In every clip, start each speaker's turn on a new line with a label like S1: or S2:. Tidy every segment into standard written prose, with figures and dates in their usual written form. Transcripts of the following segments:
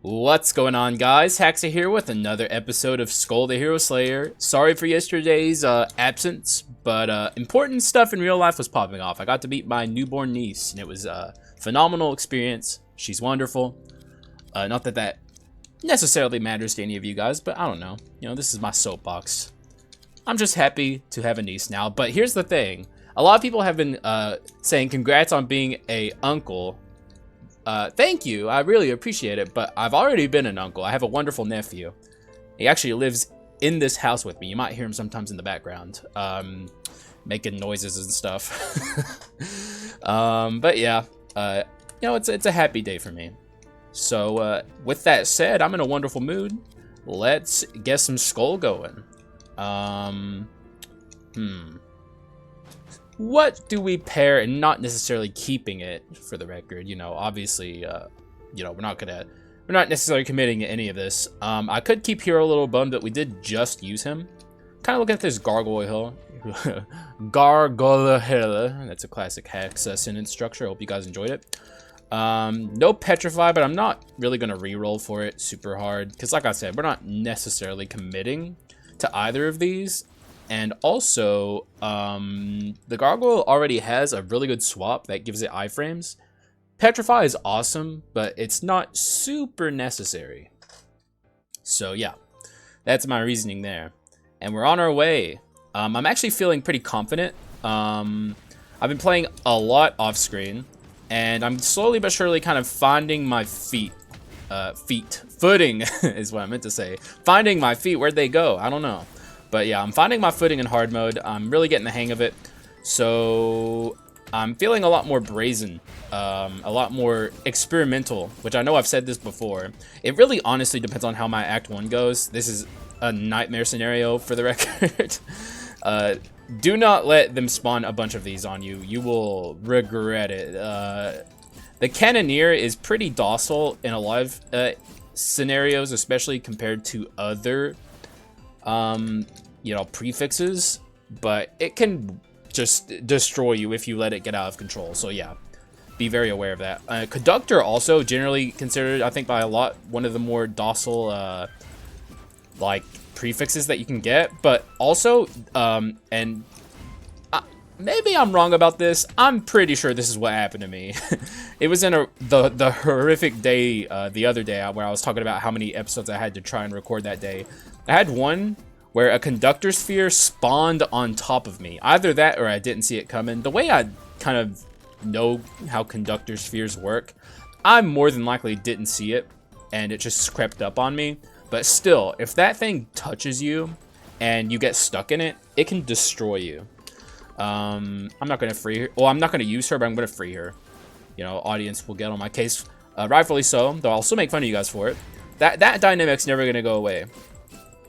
S1: What's going on, guys? Haxa here with another episode of Skul the Hero Slayer. Sorry for yesterday's absence, but important stuff in real life was popping off. I got to meet my newborn niece, and it was a phenomenal experience. She's wonderful. Not that that necessarily matters to any of you guys, but I don't know. You know, this is my soapbox. I'm just happy to have a niece now, but here's the thing. A lot of people have been saying congrats on being a uncle. Thank you, I really appreciate it, but I've already been an uncle. I have a wonderful nephew. He actually lives in this house with me. You might hear him sometimes in the background, making noises and stuff. But yeah, you know, it's a happy day for me. So with that said, I'm in a wonderful mood. Let's get some Skul going. What do we pair, and not necessarily keeping it for the record, you know, obviously, you know, we're not necessarily committing to any of this. I could keep Hero a little bummed that we did just use him. Kind of looking at this Gargoyle. Gargoyle. That's a classic Haxa sentence structure. I hope you guys enjoyed it. No Petrify, but I'm not really going to reroll for it super hard. Because like I said, we're not necessarily committing to either of these. And also, the Gargoyle already has a really good swap that gives it iframes. Petrify is awesome, but it's not super necessary. So yeah, that's my reasoning there. And we're on our way. I'm actually feeling pretty confident. I've been playing a lot off screen, and I'm slowly but surely kind of finding my footing is what I meant to say. Finding my feet, where'd they go? I don't know. But yeah, I'm finding my footing in hard mode. I'm really getting the hang of it. So I'm feeling a lot more brazen, a lot more experimental, which I know I've said this before. It really honestly depends on how my Act 1 goes. This is a nightmare scenario for the record. Do not let them spawn a bunch of these on you. You will regret it. The Cannoneer is pretty docile in a lot of scenarios, especially compared to other you know, prefixes, but it can just destroy you if you let it get out of control. So yeah, be very aware of that. Conductor also generally considered, I think by a lot, one of the more docile like prefixes that you can get, but also and maybe I'm wrong about this. I'm pretty sure this is what happened to me. It was in the horrific day the other day where I was talking about how many episodes I had to try and record that day. I had one where a conductor sphere spawned on top of me. Either that or I didn't see it coming. The way I kind of know how conductor spheres work, I more than likely didn't see it and it just crept up on me. But still, if that thing touches you and you get stuck in it, it can destroy you. I'm not going to free her. Well, I'm not going to use her, but I'm going to free her. You know, audience will get on my case. Rightfully so, though I'll still make fun of you guys for it. That dynamic's never going to go away.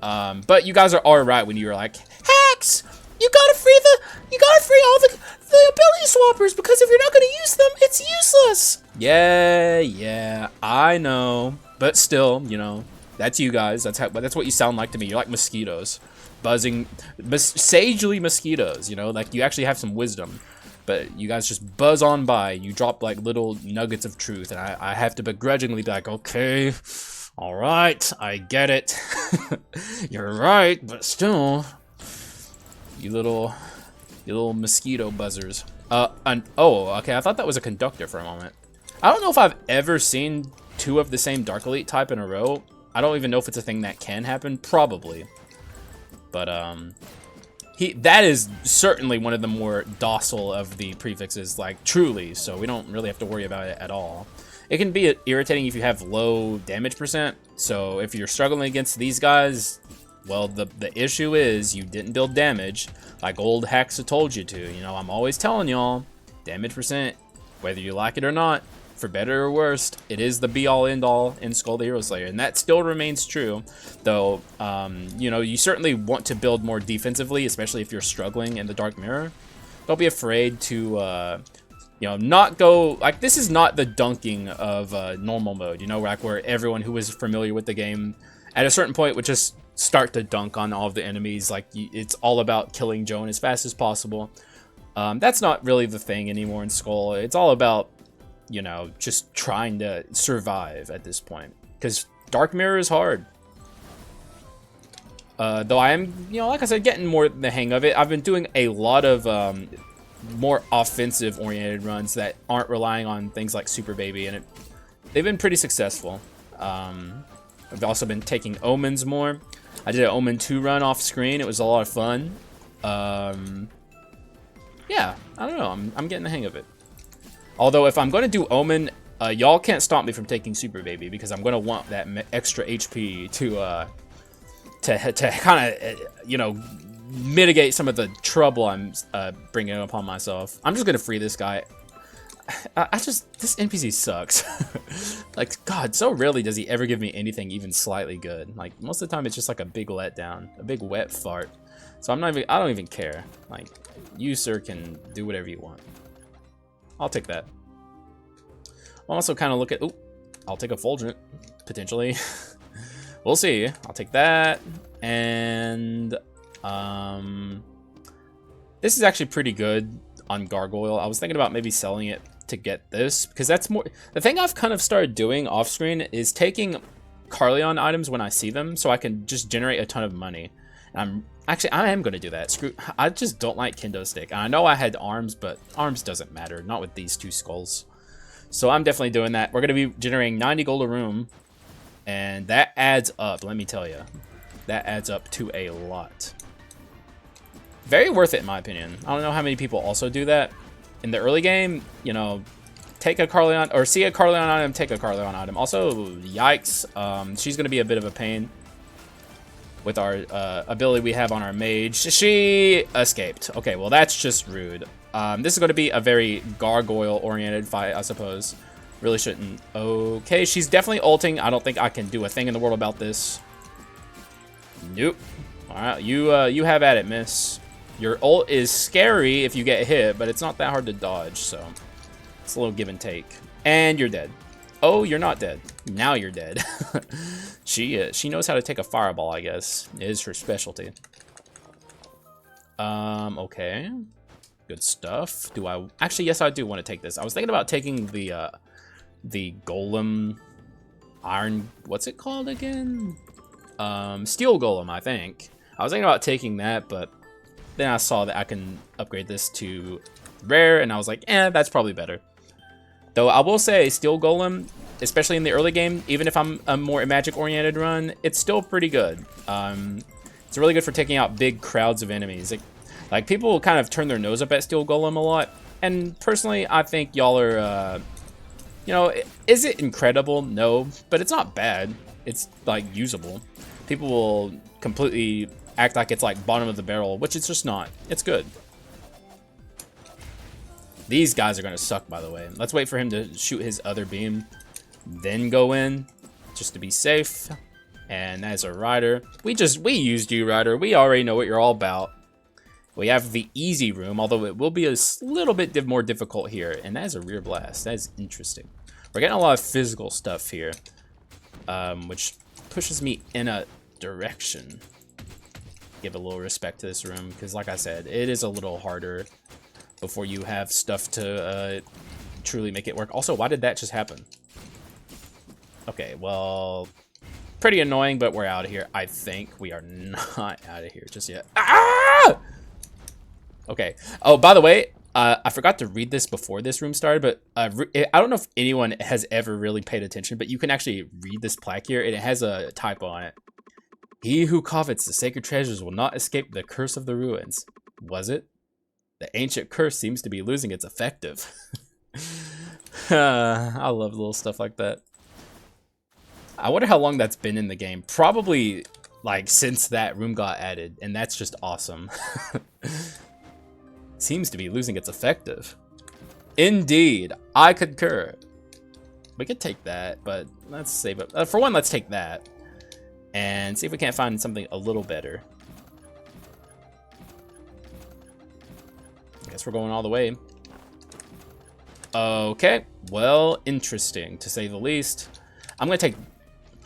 S1: But you guys are all right when you were like, Hax, you gotta free all the ability swappers, because if you're not gonna use them, it's useless. Yeah, I know, but still, you know, that's you guys. That's what you sound like to me. You're like mosquitoes, buzzing, sagely mosquitoes. You know, like you actually have some wisdom, but you guys just buzz on by. You drop like little nuggets of truth, and I have to begrudgingly be like, okay. All right, I get it. You're right, but still, you little mosquito buzzers. Oh, okay. I thought that was a conductor for a moment. I don't know if I've ever seen two of the same Dark Elite type in a row. I don't even know if it's a thing that can happen. Probably, but that is certainly one of the more docile of the prefixes, like truly. So we don't really have to worry about it at all. It can be irritating if you have low damage percent. So if you're struggling against these guys, well, the issue is you didn't build damage like old Haxa told you to. You know, I'm always telling y'all, damage percent, whether you like it or not, for better or worse, it is the be-all end-all in Skul the Hero Slayer, and that still remains true. Though, you know, you certainly want to build more defensively, especially if you're struggling in the Dark Mirror. Don't be afraid to you know, not go, like, this is not the dunking of normal mode, you know, like where everyone who is familiar with the game at a certain point would just start to dunk on all of the enemies. Like, it's all about killing Joan as fast as possible. That's not really the thing anymore in Skul. It's all about, you know, just trying to survive at this point. because Dark Mirror is hard. Though I am, you know, like I said, getting more the hang of it. I've been doing a lot of more offensive-oriented runs that aren't relying on things like Super Baby, and they've been pretty successful. I've also been taking Omens more. I did an Omen 2 run off screen. It was a lot of fun. Yeah, I don't know. I'm getting the hang of it. Although if I'm going to do Omen, y'all can't stop me from taking Super Baby because I'm going to want that extra HP to kind of, you know, mitigate some of the trouble I'm bringing upon myself. I'm just going to free this guy. This NPC sucks. Like, God, so rarely does he ever give me anything even slightly good. Like, most of the time it's just like a big letdown, a big wet fart. So I don't even care. Like, you, sir, can do whatever you want. I'll take that. I'll also kind of look at, ooh, I'll take a Fulgent, potentially. We'll see. I'll take that. And, this is actually pretty good on Gargoyle. I was thinking about maybe selling it to get this, because that's more the thing I've kind of started doing off screen is taking Carleon items when I see them so I can just generate a ton of money. And I am going to do that. I just don't like Kendo Stick. I know I had arms, but arms doesn't matter, not with these 2 skulls. So I'm definitely doing that. We're going to be generating 90 gold a room, and that adds up, let me tell you. That adds up to a lot. Very worth it in my opinion. I don't know how many people also do that. In the early game, you know, take a Carleon, or see a Carleon item, take a Carleon item. Also, yikes, she's going to be a bit of a pain with our ability we have on our mage. She escaped. Okay, well, that's just rude. This is going to be a very gargoyle-oriented fight, I suppose. Really shouldn't. Okay, she's definitely ulting. I don't think I can do a thing in the world about this. Nope. All right, you have at it, miss. Your ult is scary if you get hit, but it's not that hard to dodge, so it's a little give and take. And you're dead. Oh, you're not dead. Now you're dead. She knows how to take a fireball, I guess. It is her specialty. Okay. Good stuff. Do I... Actually, yes, I do want to take this. I was thinking about taking the golem iron... What's it called again? Steel golem, I think. I was thinking about taking that, but then I saw that I can upgrade this to rare, and I was like, that's probably better. Though I will say, Steel Golem, especially in the early game, even if I'm a more magic-oriented run, it's still pretty good. It's really good for taking out big crowds of enemies. Like people kind of turn their nose up at Steel Golem a lot, and personally, I think y'all are, you know, is it incredible? No, but it's not bad. It's, like, usable. People will completely act like it's like bottom of the barrel, which it's just not. It's good. These guys are gonna suck, by the way. Let's wait for him to shoot his other beam, then go in, just to be safe. And as a rider, we used you, rider. We already know what you're all about. We have the easy room, although it will be a little bit more difficult here. And that is a rear blast. That is interesting. We're getting a lot of physical stuff here, which pushes me in a direction. Give a little respect to this room, because like I said, it is a little harder before you have stuff to truly make it work. Also, why did that just happen? Okay, well, pretty annoying, but we're out of here. I think we are not out of here just yet. Ah! Okay. Oh, by the way, I forgot to read this before this room started, but I don't know if anyone has ever really paid attention, but you can actually read this plaque here, and it has a typo on it. He who covets the sacred treasures will not escape the curse of the ruins. Was it? The ancient curse seems to be losing its effective. I love little stuff like that. I wonder how long that's been in the game. Probably, like, since that room got added, and that's just awesome. Seems to be losing its effective. Indeed, I concur. We could take that, but let's save it. For one, let's take that. And see if we can't find something a little better. I guess we're going all the way. Okay, well, interesting, to say the least. I'm going to take...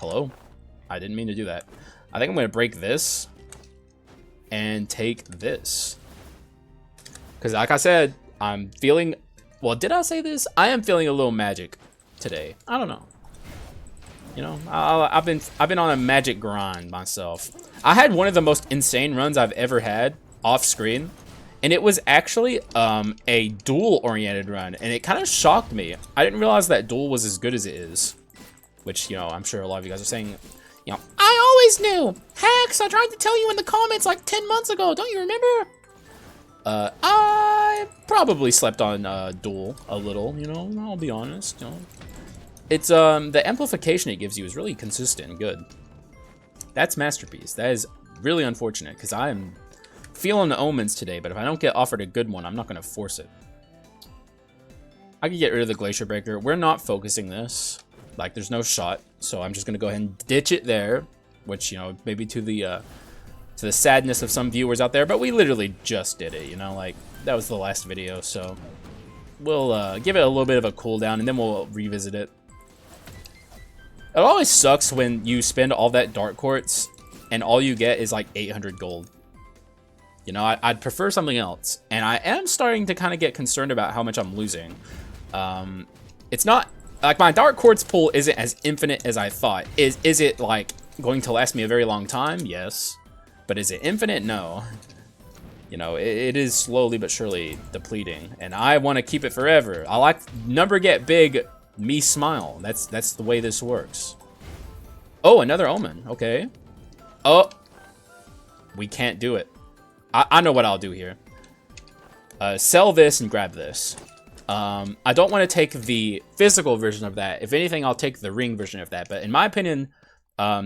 S1: Hello? I didn't mean to do that. I think I'm going to break this and take this. Because like I said, I'm feeling... Well, did I say this? I am feeling a little magic today. I don't know. You know, I've been on a magic grind myself. I had one of the most insane runs I've ever had off screen, and it was actually a duel-oriented run, and it kind of shocked me. I didn't realize that duel was as good as it is, which, you know, I'm sure a lot of you guys are saying, you know, I always knew. Haxa, I tried to tell you in the comments like 10 months ago. Don't you remember? I probably slept on duel a little, you know, I'll be honest, you know. It's, the amplification it gives you is really consistent and good. That's Masterpiece. That is really unfortunate, because I am feeling the Omens today, but if I don't get offered a good one, I'm not going to force it. I can get rid of the Glacier Breaker. We're not focusing this. Like, there's no shot, so I'm just going to go ahead and ditch it there, which, you know, maybe to the sadness of some viewers out there, but we literally just did it, you know, like, that was the last video, so we'll give it a little bit of a cooldown, and then we'll revisit it. It always sucks when you spend all that Dark Quartz and all you get is like 800 gold. You know, I'd prefer something else. And I am starting to kind of get concerned about how much I'm losing. It's not, like, my Dark Quartz pool isn't as infinite as I thought. Is it, like, going to last me a very long time? Yes. But is it infinite? No. You know, it is slowly but surely depleting. And I want to keep it forever. I like number get big, me smile. That's the way this works. Oh, another Omen. Okay. Oh. We can't do it. I know what I'll do here. Sell this and grab this. I don't want to take the physical version of that. If anything, I'll take the ring version of that. But in my opinion,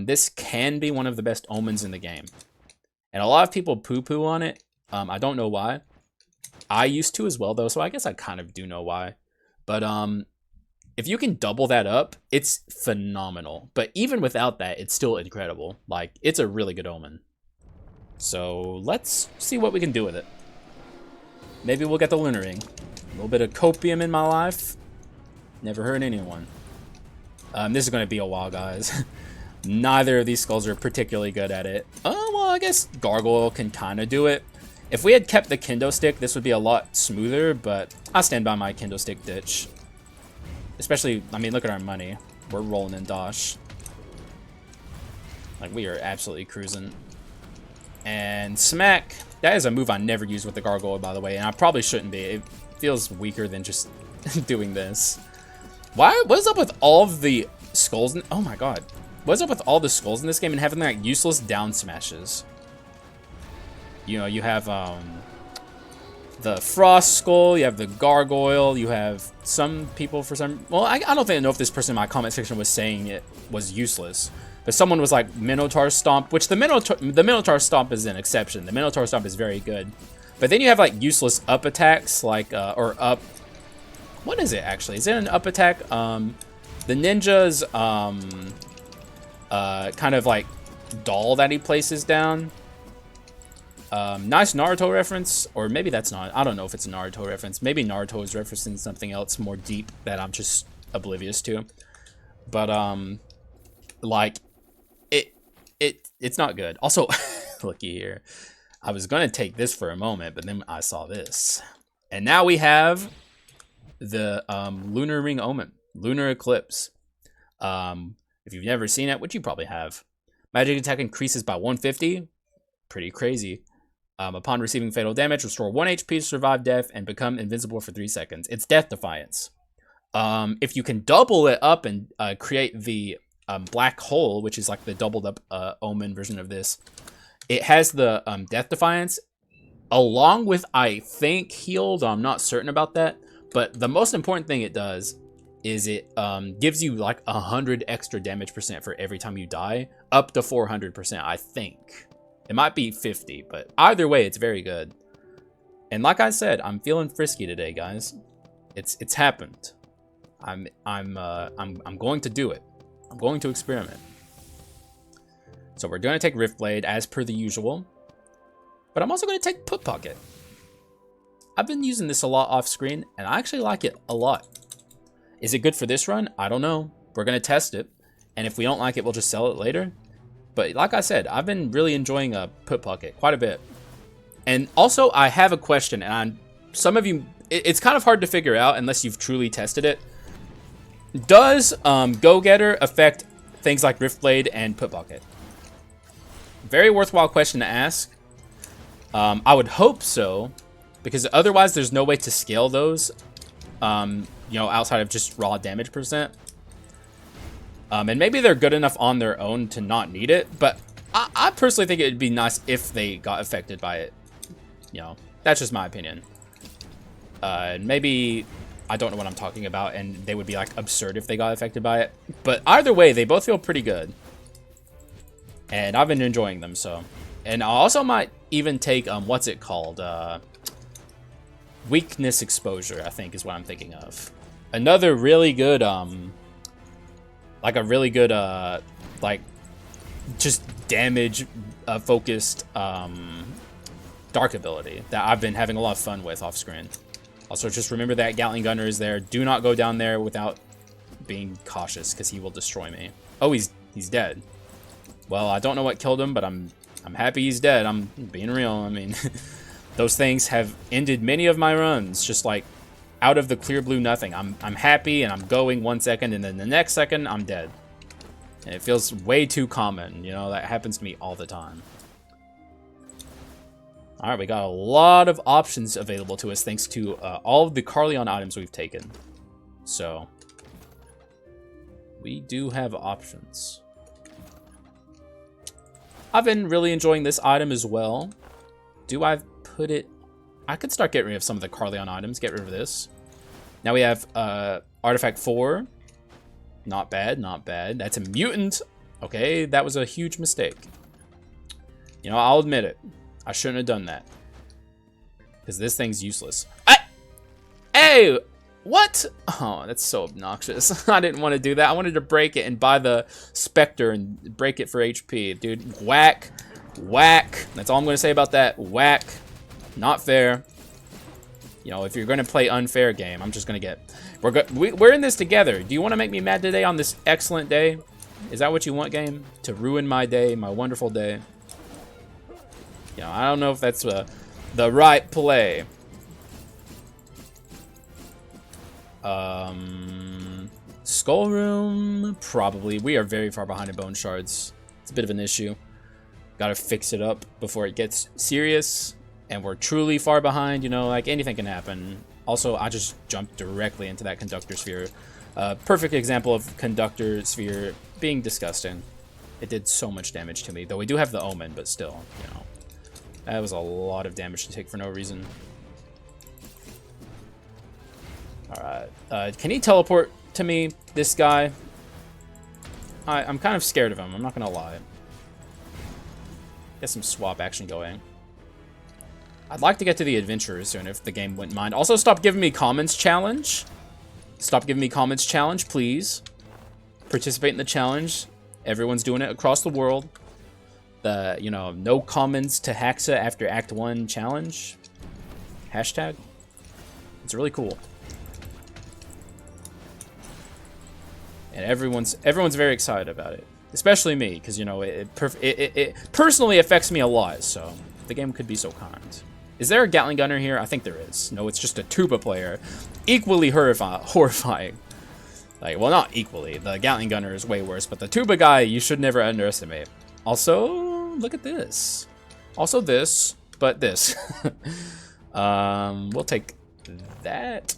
S1: this can be one of the best Omens in the game. And a lot of people poo-poo on it. I don't know why. I used to as well, though, so I guess I kind of do know why. But if you can double that up, it's phenomenal. But even without that, it's still incredible. Like, it's a really good Omen. So let's see what we can do with it. Maybe we'll get the Lunar Ring. A little bit of copium in my life. Never hurt anyone. This is going to be a while, guys. Neither of these skulls are particularly good at it. Oh, well, I guess Gargoyle can kind of do it. If we had kept the Kendo Stick, this would be a lot smoother, but I stand by my Kendo Stick ditch. Especially, I mean, look at our money. We're rolling in dosh. Like, we are absolutely cruising. And smack. That is a move I never use with the Gargoyle, by the way, and I probably shouldn't be. It feels weaker than just doing this. What is up with all of the skulls? Oh my god. What's up with all the skulls in this game and having, like, useless down smashes? You know, you have, the Frost Skull, you have the Gargoyle, you have some people for some... Well, I don't think I know if this person in my comment section was saying it was useless. But someone was like, Minotaur Stomp, which the Minotaur Stomp is an exception. The Minotaur Stomp is very good. But then you have, like, useless up attacks, like, or up... What is it, actually? Is it an up attack? The ninja's, kind of, like, doll that he places down. Nice Naruto reference, or maybe that's not. I don't know if it's a Naruto reference. Maybe Naruto is referencing something else more deep that I'm just oblivious to. But, like... It's not good. Also, looky here. I was going to take this for a moment, but then I saw this. And now we have the Lunar Ring Omen. Lunar Eclipse. If you've never seen it, which you probably have. Magic attack increases by 150. Pretty crazy. Upon receiving fatal damage, restore 1 HP to survive death and become invincible for 3 seconds. It's Death Defiance. If you can double it up and create the... Black Hole, which is like the doubled up Omen version of this, it has the Death Defiance along with, I think, Healed. I'm not certain about that, but the most important thing it does is it gives you like 100 extra damage percent for every time you die, up to 400%, I think. It might be 50, but either way, it's very good. And like I said, I'm feeling frisky today, guys. It's happened. I'm going to do it. I'm going to experiment. So we're going to take Rift Blade as per the usual. But I'm also going to take Put Pocket. I've been using this a lot off screen, and I actually like it a lot. Is it good for this run? I don't know. We're going to test it. And if we don't like it, we'll just sell it later. But like I said, I've been really enjoying Put Pocket quite a bit. And also, I have a question, and some of you... It's kind of hard to figure out unless you've truly tested it. Does Go-Getter affect things like Riftblade and Put Bucket? Very worthwhile question to ask. I would hope so, because otherwise there's no way to scale those, you know, outside of just raw damage percent. And maybe they're good enough on their own to not need it, but I personally think it would be nice if they got affected by it. You know, that's just my opinion. Maybe I don't know what I'm talking about, and they would be like absurd if they got affected by it. But either way, they both feel pretty good, and I've been enjoying them. So, and I also might even take what's it called? Weakness exposure, I think is what I'm thinking of. Another really good like a really good like just damage focused dark ability that I've been having a lot of fun with off screen. Also, just remember that Gatling Gunner is there. Do not go down there without being cautious, because he will destroy me. Oh, he's dead. Well, I don't know what killed him, but I'm happy he's dead. I'm being real. I mean, those things have ended many of my runs, just like out of the clear blue nothing. I'm happy and I'm going 1 second, and then the next second I'm dead. And it feels way too common. You know, that happens to me all the time. All right, we got a lot of options available to us thanks to all of the Carleon items we've taken. So we do have options. I've been really enjoying this item as well. Do I put it... I could start getting rid of some of the Carleon items. Get rid of this. Now we have Artifact 4. Not bad, not bad. That's a mutant. Okay, that was a huge mistake. You know, I'll admit it. I shouldn't have done that. Because this thing's useless. Hey! What? Oh, that's so obnoxious. I didn't want to do that. I wanted to break it and buy the Spectre and break it for HP. Dude, whack. Whack. That's all I'm going to say about that. Whack. Not fair. You know, if you're going to play unfair game, I'm just going to get... We're in this together. Do you want to make me mad today on this excellent day? Is that what you want, game? To ruin my day, my wonderful day? You know, I don't know if that's the right play. Skull room, probably. We are very far behind in bone shards. It's a bit of an issue. Gotta fix it up before it gets serious. And we're truly far behind, you know, like anything can happen. Also, I just jumped directly into that conductor sphere. Perfect example of conductor sphere being disgusting. It did so much damage to me, though we do have the Omen, but still, you know. That was a lot of damage to take for no reason. Alright. Can he teleport to me, this guy? I'm kind of scared of him, I'm not gonna lie. Get some swap action going. I'd like to get to the adventurers soon if the game wouldn't mind. Also, stop giving me comments challenge. Stop giving me comments challenge, please. Participate in the challenge. Everyone's doing it across the world. The, you know, no comments to Haxa after Act 1 challenge. Hashtag. It's really cool. And everyone's very excited about it. Especially me, because, you know, it personally affects me a lot, so the game could be so kind. Is there a Gatling Gunner here? I think there is. No, it's just a tuba player. Equally horrifying. Like, well, not equally. The Gatling Gunner is way worse, but the tuba guy, you should never underestimate. Also, look at this. Also this, but this. We'll take that.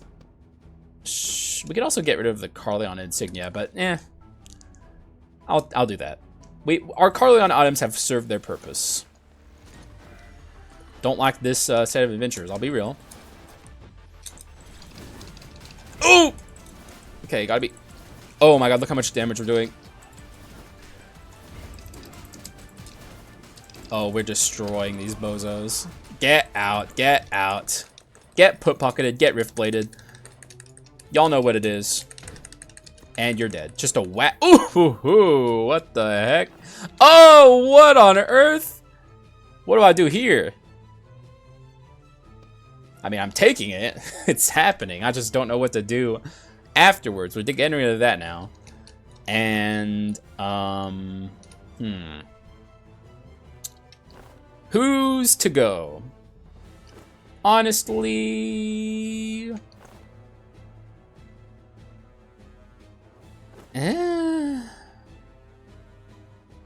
S1: We could also get rid of the Carleon insignia, but I'll do that. Our Carleon items have served their purpose. Don't like this set of adventures, I'll be real. Oh! Okay, gotta be... Oh my god, look how much damage we're doing. Oh, we're destroying these bozos. Get out, get out. Get put-pocketed, get rift-bladed. Y'all know what it is. And you're dead. Just a whack. Ooh, what the heck? Oh, what on earth? What do I do here? I mean, I'm taking it. It's happening. I just don't know what to do afterwards. We're getting rid of that now. And, who's to go? Honestly...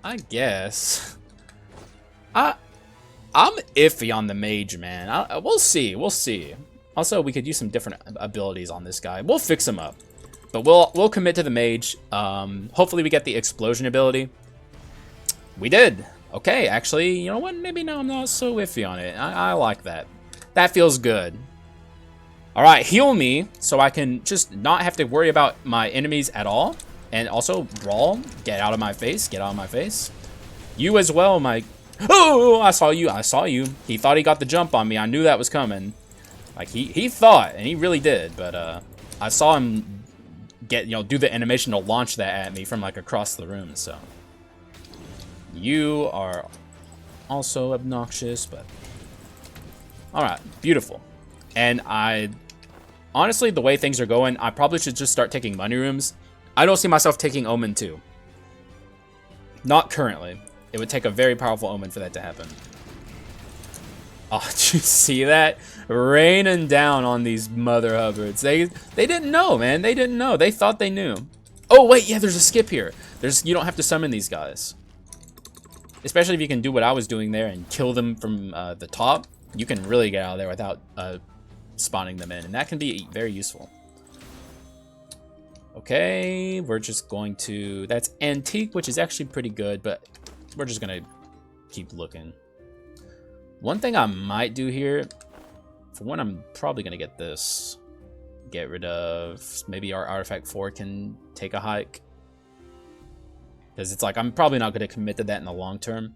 S1: I guess. I'm iffy on the mage, man. We'll see. We'll see. Also, we could use some different abilities on this guy. We'll fix him up. But we'll commit to the mage. Hopefully we get the explosion ability. We did. Okay, actually, you know what? Maybe now I'm not so iffy on it. I like that. That feels good. Alright, heal me so I can just not have to worry about my enemies at all. And also, brawl. Get out of my face. Get out of my face. You as well, my... Oh, I saw you. I saw you. He thought he got the jump on me. I knew that was coming. Like, he thought, and he really did. But, I saw him get, do the animation to launch that at me from, like, across the room, so... You are also obnoxious, but... Alright, beautiful. And honestly, the way things are going, I probably should just start taking money rooms. I don't see myself taking Omen 2. Not currently. It would take a very powerful Omen for that to happen. Oh, did you see that? Raining down on these mother hubbards. They didn't know, man. They didn't know. They thought they knew. Oh, wait, yeah, there's a skip here. You don't have to summon these guys. Especially if you can do what I was doing there and kill them from the top. You can really get out of there without spawning them in. And that can be very useful. Okay, we're just going to... That's Antique, which is actually pretty good, but we're just going to keep looking. One thing I might do here, for one, I'm probably going to get this. Get rid of... Maybe our Artifact 4 can take a hike. Because it's like, I'm probably not going to commit to that in the long term.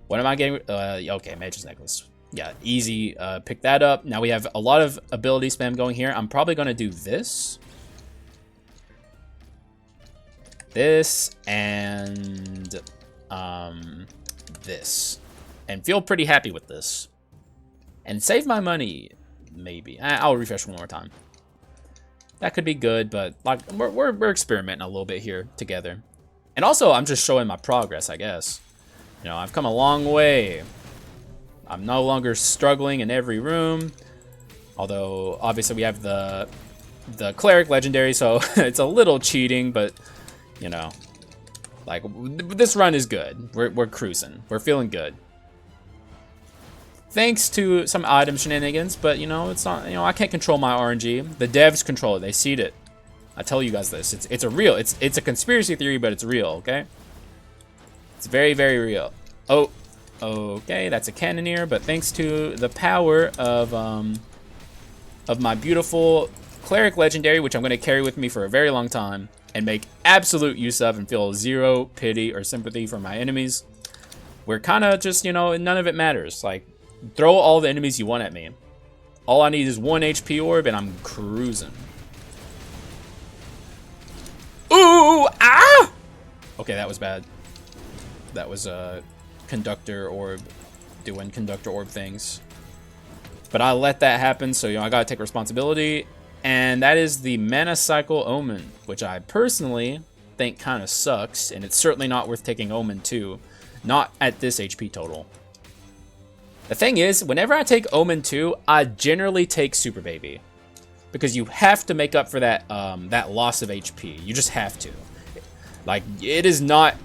S1: What am I getting? Okay, Mage's Necklace. Yeah, easy. Pick that up. Now we have a lot of ability spam going here. I'm probably going to do this. This and this. And feel pretty happy with this. And save my money, maybe. I'll refresh one more time. That could be good, but like we're experimenting a little bit here together. And also, I'm just showing my progress, I guess. You know, I've come a long way. I'm no longer struggling in every room. Although, obviously, we have the Cleric Legendary, so it's a little cheating, but, you know. Like, this run is good. We're cruising. We're feeling good. Thanks to some item shenanigans, but, you know, it's not, I can't control my RNG. The devs control it. They seed it. I tell you guys this. It's a real, it's a conspiracy theory, but it's real, okay? It's very, very real. Oh, okay, that's a Cannoneer, but thanks to the power of my beautiful Cleric Legendary, which I'm going to carry with me for a very long time, and make absolute use of and feel zero pity or sympathy for my enemies, we're kind of just, none of it matters. Like, throw all the enemies you want at me. All I need is 1 HP orb, and I'm cruising. Ooh! Ah! Okay, that was bad. That was a conductor orb doing conductor orb things. But I let that happen, so I gotta take responsibility. And that is the Mana Cycle Omen, which I personally think kind of sucks, and it's certainly not worth taking Omen 2. Not at this HP total. The thing is, whenever I take Omen 2, I generally take Super Baby. Because you have to make up for that that loss of HP. You just have to. Like, it is not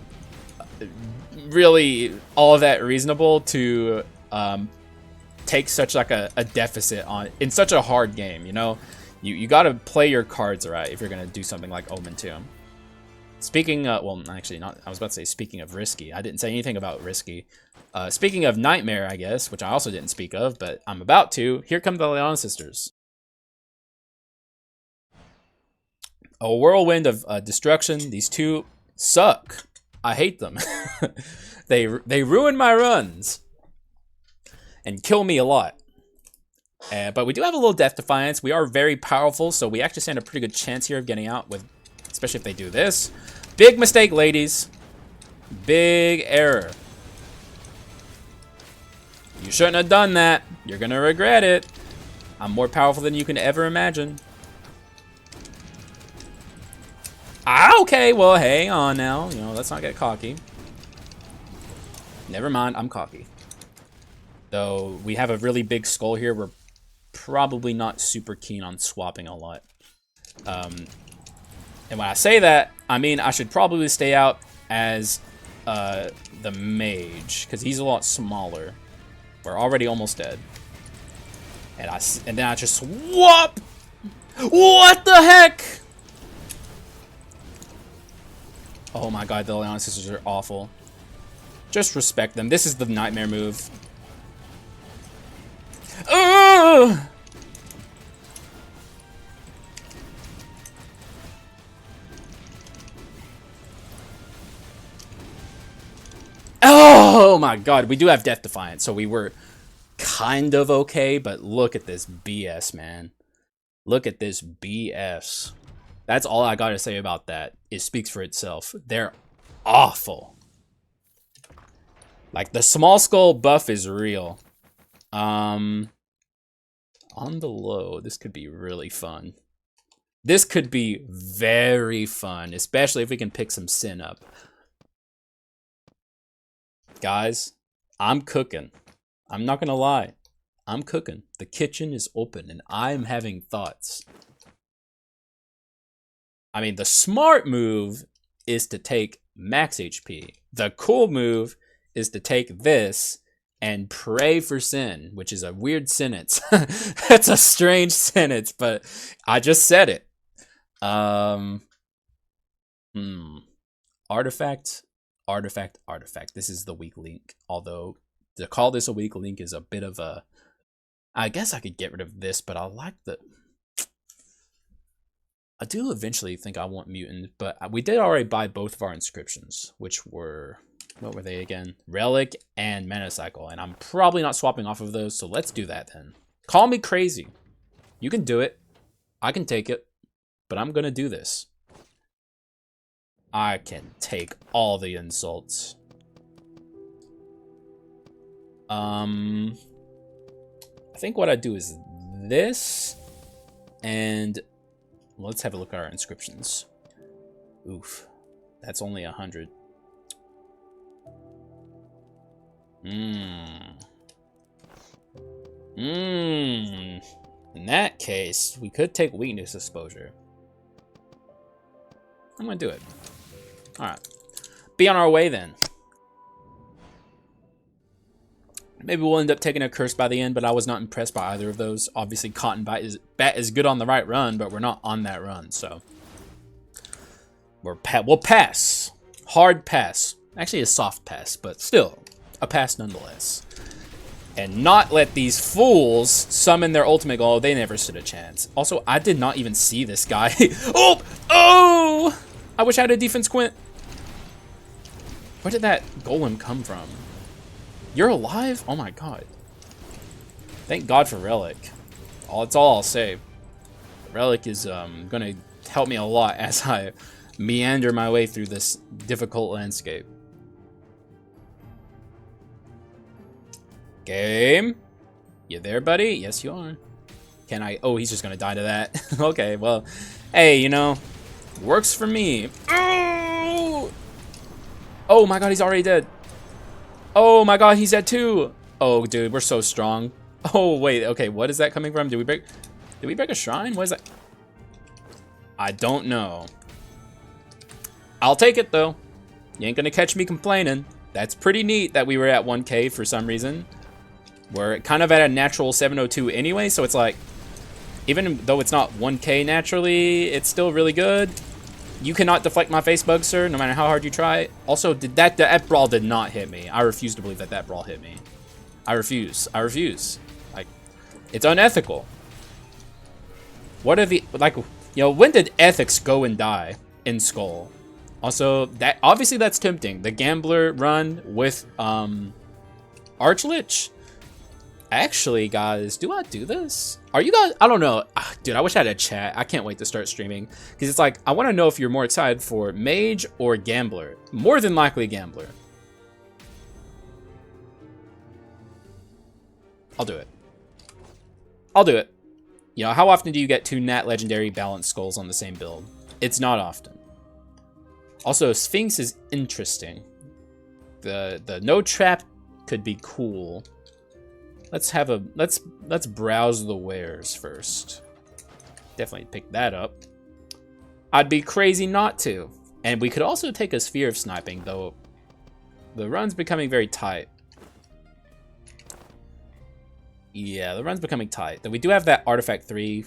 S1: really all that reasonable to take such like a deficit in such a hard game, You gotta play your cards right if you're gonna do something like Omen 2. Speaking well, actually not, I was about to say speaking of risky. I didn't say anything about risky. Speaking of Nightmare, I guess, which I also didn't speak of, but I'm about to. Here come the Leon sisters. A whirlwind of destruction. These two suck. I hate them. They ruin my runs and kill me a lot. But we do have a little Death Defiance. We are very powerful, so we actually stand a pretty good chance here of getting out, with, especially if they do this. Big mistake, ladies. Big error. You shouldn't have done that. You're gonna regret it. I'm more powerful than you can ever imagine. Ah, okay, well, hang on now. Let's not get cocky. Never mind, I'm cocky. Though we have a really big skull here, we're probably not super keen on swapping a lot. And when I say that, I mean I should probably stay out as the mage, because he's a lot smaller. We're already almost dead. And then I just whoop! What the heck? Oh my god, the Leon Sisters are awful. Just respect them. This is the nightmare move. Ugh! Oh my god, we do have Death Defiant, so we were kind of okay, but look at this BS, man. Look at this BS. That's all I gotta say about that. It speaks for itself. They're awful. Like, the small skull buff is real. On the low, this could be really fun. This could be very fun, especially if we can pick some Sin up. Guys, I'm cooking. I'm not gonna lie. I'm cooking. The kitchen is open and I'm having thoughts. I mean, the smart move is to take max HP. The cool move is to take this and pray for Sin, which is a weird sentence. That's a strange sentence, but I just said it. Artifact. This is the weak link. Although, to call this a weak link is a bit of a... I guess I could get rid of this, but I like the... I do eventually think I want Mutant, but we did already buy both of our inscriptions, which were... What were they again? Relic and Mana Cycle, and I'm probably not swapping off of those, so let's do that then. Call me crazy. You can do it. I can take it, but I'm gonna do this. I can take all the insults. I think what I do is this, and let's have a look at our inscriptions. Oof, that's only 100. In that case, we could take weakness exposure. I'm gonna do it. Alright. Be on our way then. Maybe we'll end up taking a curse by the end, but I was not impressed by either of those. Obviously, Cotton Bat is good on the right run, but we're not on that run, so we'll pass. Hard pass. Actually, a soft pass, but still a pass nonetheless. And not let these fools summon their ultimate goal. They never stood a chance. Also, I did not even see this guy. Oh! I wish I had a defense quint. Where did that golem come from? You're alive? Oh my god. Thank God for Relic. That's all I'll say. Relic is gonna help me a lot as I meander my way through this difficult landscape. Game? You there, buddy? Yes, you are. Can I? Oh, he's just gonna die to that. Okay, well, hey, you know, works for me. Oh! Oh my god, he's already dead. Oh my god, he's dead too. Oh, dude, we're so strong. Oh, wait, okay, what is that coming from? Did we break a shrine? What is that? I don't know. I'll take it, though. You ain't gonna catch me complaining. That's pretty neat that we were at 1K for some reason. We're kind of at a natural 702 anyway, so it's like, even though it's not 1K naturally, it's still really good. You cannot deflect my face bug, sir, no matter how hard you try. Also, that brawl did not hit me. I refuse to believe that brawl hit me. I refuse. Like, it's unethical. What are the, like, you know, when did ethics go and die in Skul? Also, that obviously that's tempting. The Gambler run with Archlich. Actually, guys, do I do this? Are you guys? I don't know. Dude, I wish I had a chat. I can't wait to start streaming. Because it's like, I want to know if you're more excited for Mage or Gambler. More than likely Gambler. I'll do it. I'll do it. You know, how often do you get 2 Nat Legendary balanced skulls on the same build? It's not often. Also, Sphinx is interesting. The no trap could be cool. Let's browse the wares first. Definitely pick that up. I'd be crazy not to. And we could also take a Sphere of Sniping, though the run's becoming very tight. Yeah, the run's becoming tight. Though we do have that Artifact 3.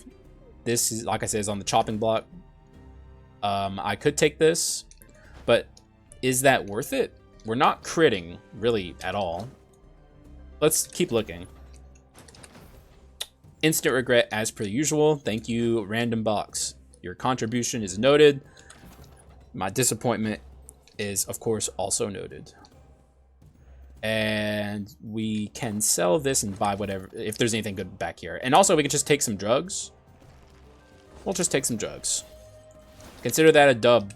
S1: This is, like I said, is on the chopping block. I could take this, but is that worth it? We're not critting, really, at all. Let's keep looking. Instant regret as per usual. Thank you, random box. Your contribution is noted. My disappointment is, of course, also noted. And we can sell this and buy whatever, if there's anything good back here. And also, we can just take some drugs. We'll just take some drugs. Consider that a dub.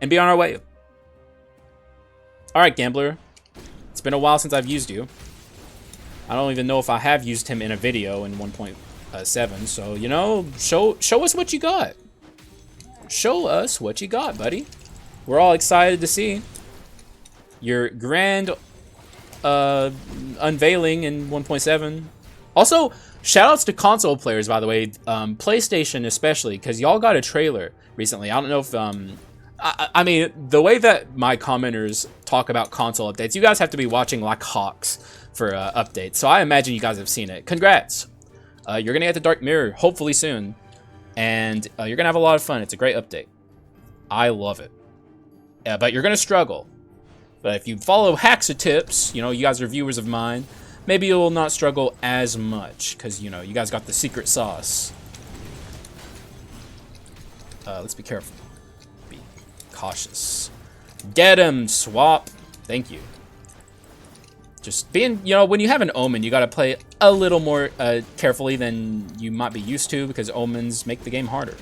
S1: And be on our way. Alright, Gambler. It's been a while since I've used you. I don't even know if I have used him in a video in 1.7. So, you know, show us what you got. Show us what you got, buddy. We're all excited to see your grand unveiling in 1.7. Also, shoutouts to console players, by the way. PlayStation especially, because y'all got a trailer recently. I don't know if... I mean, the way that my commenters talk about console updates, you guys have to be watching like hawks for updates. So I imagine you guys have seen it. Congrats! You're going to get the Dark Mirror, hopefully soon. And you're going to have a lot of fun. It's a great update. I love it. But you're going to struggle. But if you follow Haxa tips, you know, you guys are viewers of mine, maybe you'll not struggle as much. Because, you know, you guys got the secret sauce. Let's be careful. Be cautious. Get him, swap. Thank you. Just being, you know, when you have an Omen, you got to play a little more carefully than you might be used to, because Omens make the game harder.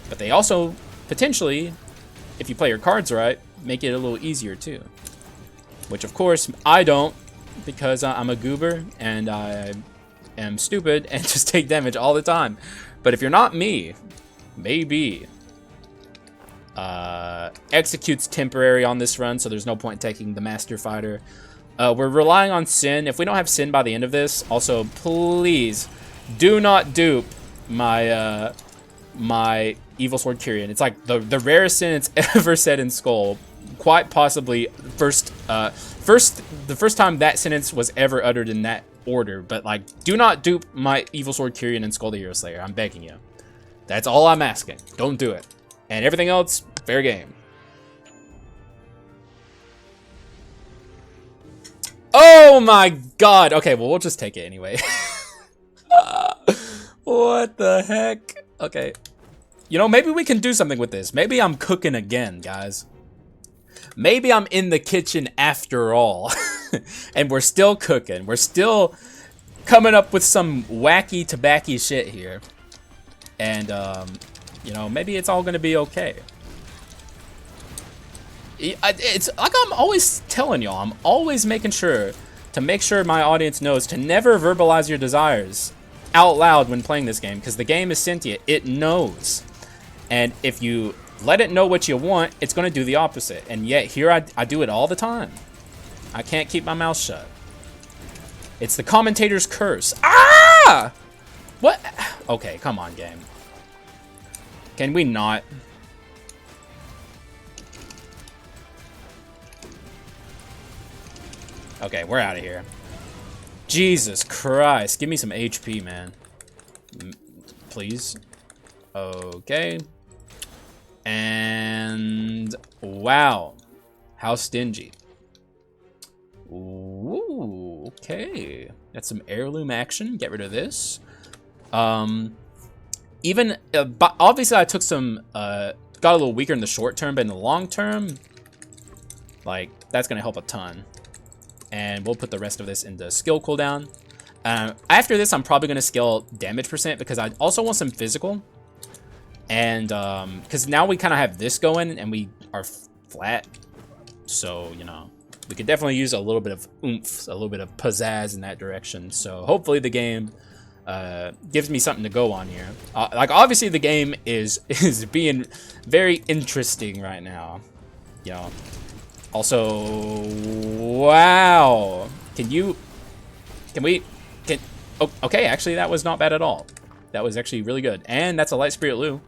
S1: But they also, potentially, if you play your cards right, make it a little easier too. Which, of course, I don't, because I'm a goober, and I am stupid, and just take damage all the time. But if you're not me, maybe. Executes temporary on this run, so there's no point taking the Master Fighter. We're relying on Sin. If we don't have Sin by the end of this, also, please, do not dupe my, my Evil Sword Kyrian. It's like the rarest sin it's ever said in Skul. Quite possibly the first time that sentence was ever uttered in that order. But like, do not dupe my Evil Sword Kyrian and Skul the Hero Slayer. I'm begging you. That's all I'm asking. Don't do it. And everything else, fair game. Oh my god. Okay, well, we'll just take it anyway. What the heck? Okay. You know, maybe we can do something with this. Maybe I'm cooking again, guys. Maybe I'm in the kitchen after all. And we're still cooking. We're still coming up with some wacky tobacco shit here. And, you know, maybe it's all going to be okay. It's like I'm always telling y'all. I'm always making sure to make sure my audience knows to never verbalize your desires out loud when playing this game, because the game is sentient. It knows. And if you let it know what you want, it's going to do the opposite. And yet here I do it all the time. I can't keep my mouth shut. It's the commentator's curse. Ah! What? Okay, come on, game. Can we not? Okay, we're out of here. Jesus Christ. Give me some HP, man. Please. Okay. And wow. How stingy. Ooh, okay. That's some heirloom action. Get rid of this. Even but obviously I took some got a little weaker in the short term, but in the long term, like, that's gonna help a ton. And we'll put the rest of this into skill cooldown. After this, I'm probably gonna scale damage percent, because I also want some physical. And because now we kind of have this going and we are flat, so you know, we could definitely use a little bit of oomph, a little bit of pizzazz in that direction. So hopefully the game gives me something to go on here. Like, obviously the game is being very interesting right now, you know. Also, wow. Oh, okay, actually that was not bad at all. That was actually really good. And that's a Light Spirit Lou.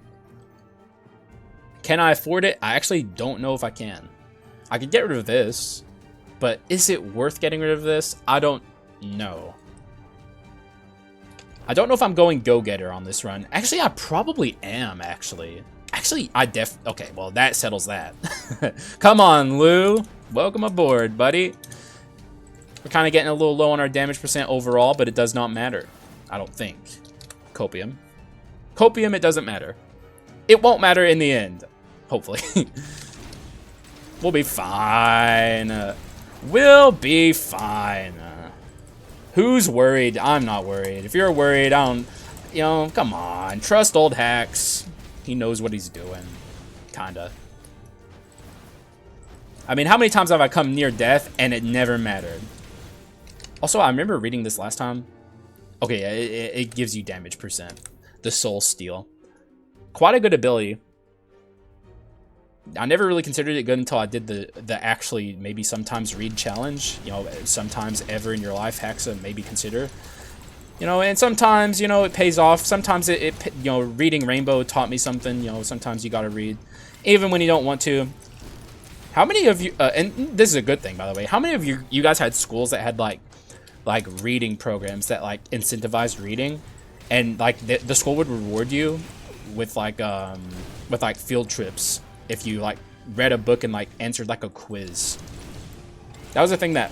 S1: Can I afford it? I actually don't know if I can. I could get rid of this, but is it worth getting rid of this? I don't know. I don't know if I'm going go-getter on this run. Actually, I probably am, actually. Okay, well, that settles that. Come on, Lou. Welcome aboard, buddy. We're kind of getting a little low on our damage percent overall, but it does not matter. I don't think. Copium. Copium, it doesn't matter. It won't matter in the end. Hopefully. We'll be fine. We'll be fine. Who's worried? I'm not worried. If you're worried, I don't... You know, come on. Trust old Hax. He knows what he's doing. Kinda. I mean, how many times have I come near death and it never mattered? Also, I remember reading this last time. Okay, yeah, it gives you damage percent. The Soul Steal. Quite a good ability. I never really considered it good until I did the actually maybe sometimes read challenge. You know, sometimes ever in your life, Haxa, maybe consider. You know, and sometimes, you know, it pays off. Sometimes you know, reading Rainbow taught me something. You know, sometimes you gotta read, even when you don't want to. How many of you, and this is a good thing, by the way, how many of you guys had schools that had like reading programs that like incentivized reading, and like the school would reward you with like field trips if you like read a book and like answered like a quiz? That was the thing that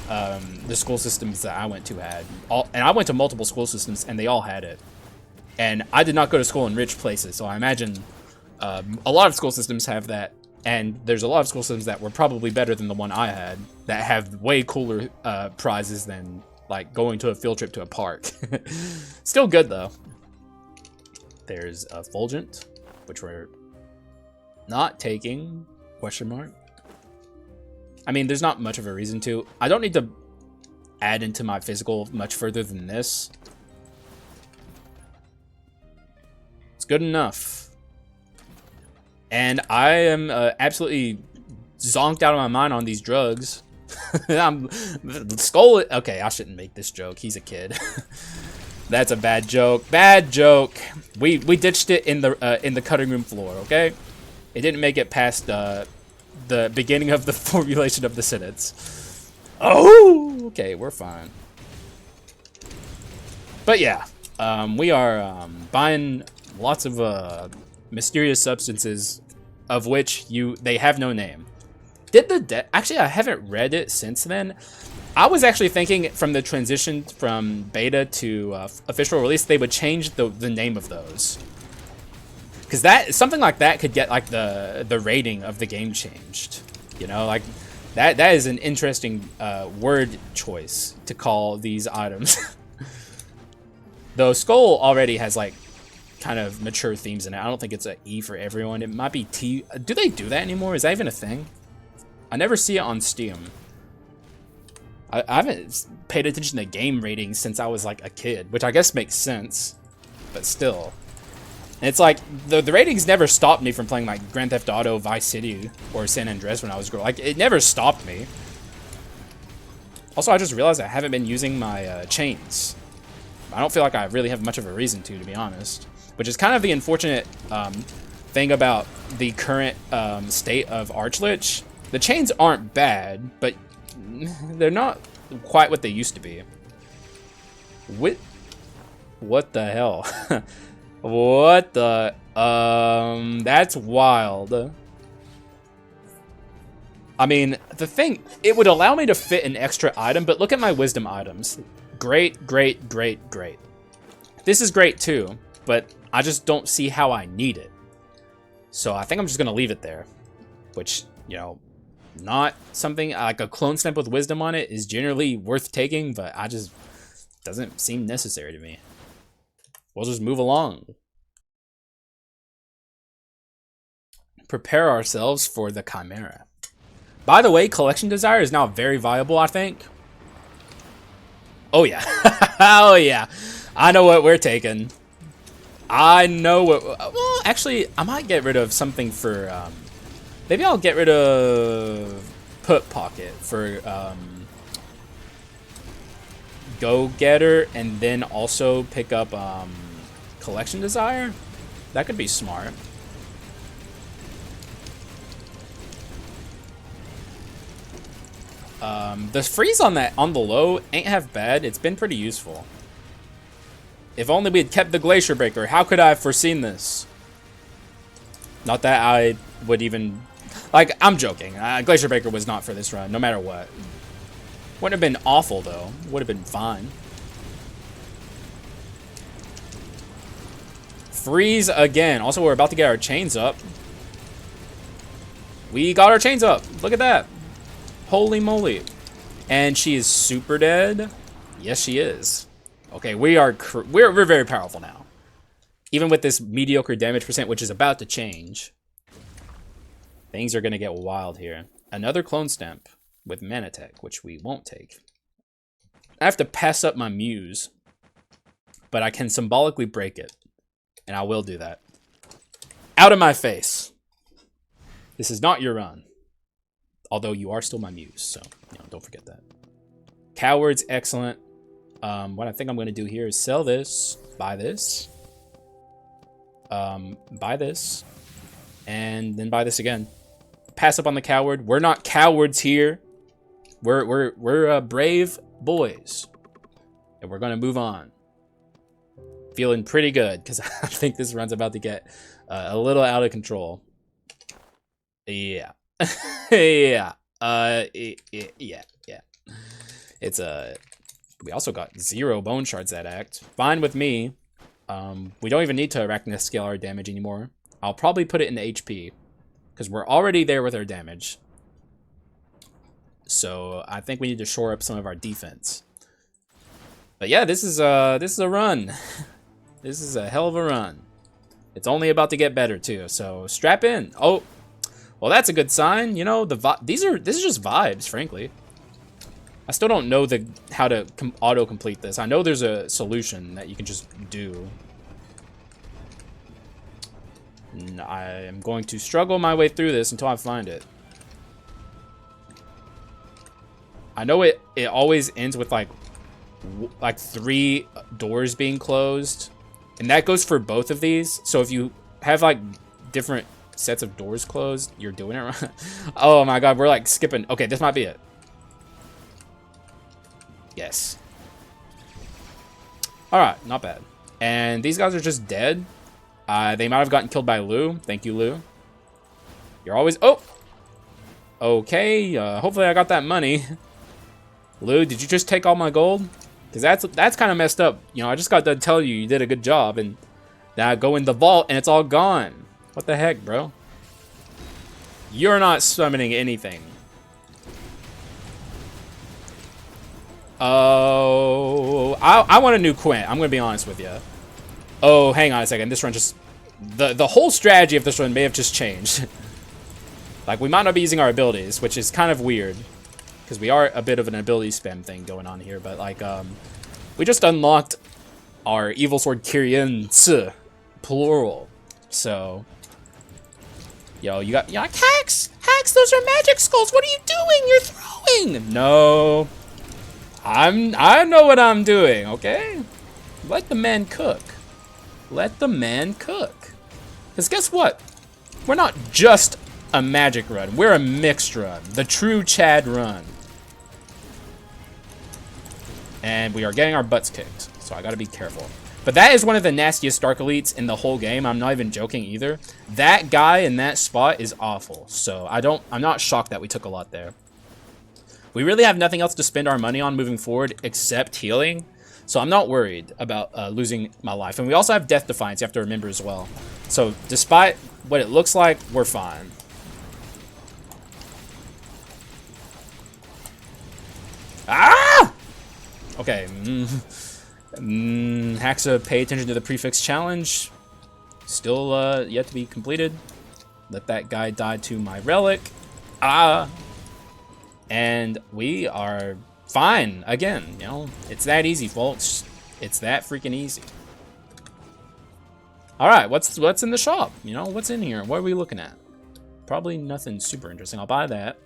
S1: the school systems that I went to had. And I went to multiple school systems and they all had it. And I did not go to school in rich places, so I imagine a lot of school systems have that. And there's a lot of school systems that were probably better than the one I had, that have way cooler prizes than like going to a field trip to a park. Still good though. There's a Fulgent, which we're not taking, question mark. I mean, there's not much of a reason to. I don't need to add into my physical much further than this. It's good enough. And I am absolutely zonked out of my mind on these drugs. I'm Skul. Okay, I shouldn't make this joke. He's a kid. That's a bad joke. Bad joke. We ditched it in the cutting room floor. Okay, it didn't make it past the beginning of the formulation of the sentence. Oh, okay, we're fine. But yeah, we are buying lots of mysterious substances, of which they have no name. Actually, I haven't read it since then. I was actually thinking from the transition from beta to official release, they would change the name of those. Because something like that could get like the rating of the game changed. You know, like that is an interesting word choice to call these items. Though Skul already has like kind of mature themes in it. I don't think it's an E for everyone. It might be T. Do they do that anymore? Is that even a thing? I never see it on Steam. I haven't paid attention to game ratings since I was like a kid, which I guess makes sense, but still. And it's like, the ratings never stopped me from playing like Grand Theft Auto, Vice City, or San Andreas when I was growing. Like, it never stopped me. Also, I just realized I haven't been using my chains. I don't feel like I really have much of a reason to be honest. Which is kind of the unfortunate thing about the current state of Archlich. The chains aren't bad, but they're not quite what they used to be. What the hell? What the... that's wild. I mean, the thing... It would allow me to fit an extra item, but look at my wisdom items. Great, great, great, great. This is great too, but I just don't see how I need it. So I think I'm just going to leave it there. Which, you know, not something... Like a clone stamp with wisdom on it is generally worth taking, but I just... Doesn't seem necessary to me. We'll just move along. Prepare ourselves for the Chimera. By the way, Collection Desire is now very viable, I think. Oh yeah. Oh yeah. I know what we're taking. I know what... Well, actually, I might get rid of something for... maybe I'll get rid of... Put Pocket for... Go-Getter, and then also pick up Collection Desire. That could be smart. The freeze on the low ain't half bad. It's been pretty useful. If only we had kept the Glacier Breaker. How could I have foreseen this? Not that I would even... Like, I'm joking. Glacier Breaker was not for this run, no matter what. Wouldn't have been awful, though. Would have been fine. Freeze again. Also, we're about to get our chains up. We got our chains up. Look at that. Holy moly. And she is super dead. Yes, she is. Okay, we're very powerful now. Even with this mediocre damage percent, which is about to change. Things are going to get wild here. Another clone stamp with Mana Tech, which we won't take. I have to pass up my Muse. But I can symbolically break it. And I will do that. Out of my face. This is not your run. Although you are still my Muse, so don't forget that. Coward's excellent. What I think I'm going to do here is sell this, buy this, buy this, and then buy this again. Pass up on the Coward. We're not cowards here. We're brave boys, and we're going to move on. Feeling pretty good because I think this run's about to get a little out of control. Yeah. Yeah. Yeah. It's we also got 0 bone shards that act. Fine with me. We don't even need to arachnid scale our damage anymore. I'll probably put it in HP because we're already there with our damage. So I think we need to shore up some of our defense. But yeah, this is a run. This is a hell of a run. It's only about to get better too. So strap in. Oh. Well, that's a good sign. You know, this is just vibes, frankly. I still don't know how to auto-complete this. I know there's a solution that you can just do. And I am going to struggle my way through this until I find it. I know it always ends with like 3 doors being closed. And that goes for both of these. So if you have like different sets of doors closed, you're doing it right. Oh my god, we're like skipping. Okay, this might be it. Yes. Alright, not bad. And these guys are just dead. They might have gotten killed by Lou. Thank you, Lou. You're always... Oh! Okay, hopefully I got that money. Lou, did you just take all my gold? Because that's kind of messed up. You know, I just got to tell you did a good job, and now I go in the vault and it's all gone. What the heck, bro? You're not summoning anything. Oh, I want a new Quint. I'm going to be honest with you. Oh, hang on a second. This run just... The whole strategy of this run may have just changed. Like, we might not be using our abilities, which is kind of weird. Because we are a bit of an ability spam thing going on here. But, like, we just unlocked our Evil Sword Kyrian, plural. So... Yo, you got Hax! Hax, those are magic skulls! What are you doing? You're throwing! No. I know what I'm doing, okay? Let the man cook. Let the man cook. Because guess what? We're not just a magic run. We're a mixed run. The true Chad run. And we are getting our butts kicked. So I gotta be careful. But that is one of the nastiest Dark Elites in the whole game. I'm not even joking either. That guy in that spot is awful. So I'm not shocked that we took a lot there. We really have nothing else to spend our money on moving forward except healing. So I'm not worried about losing my life. And we also have Death Defiance, you have to remember as well. So despite what it looks like, we're fine. Ah! Okay. Haxa, pay attention to the prefix challenge. Still yet to be completed. Let that guy die to my relic. Ah! And we are fine again. You know, it's that easy, folks. It's that freaking easy. All right, what's in the shop? You know, what's in here? What are we looking at? Probably nothing super interesting. I'll buy that.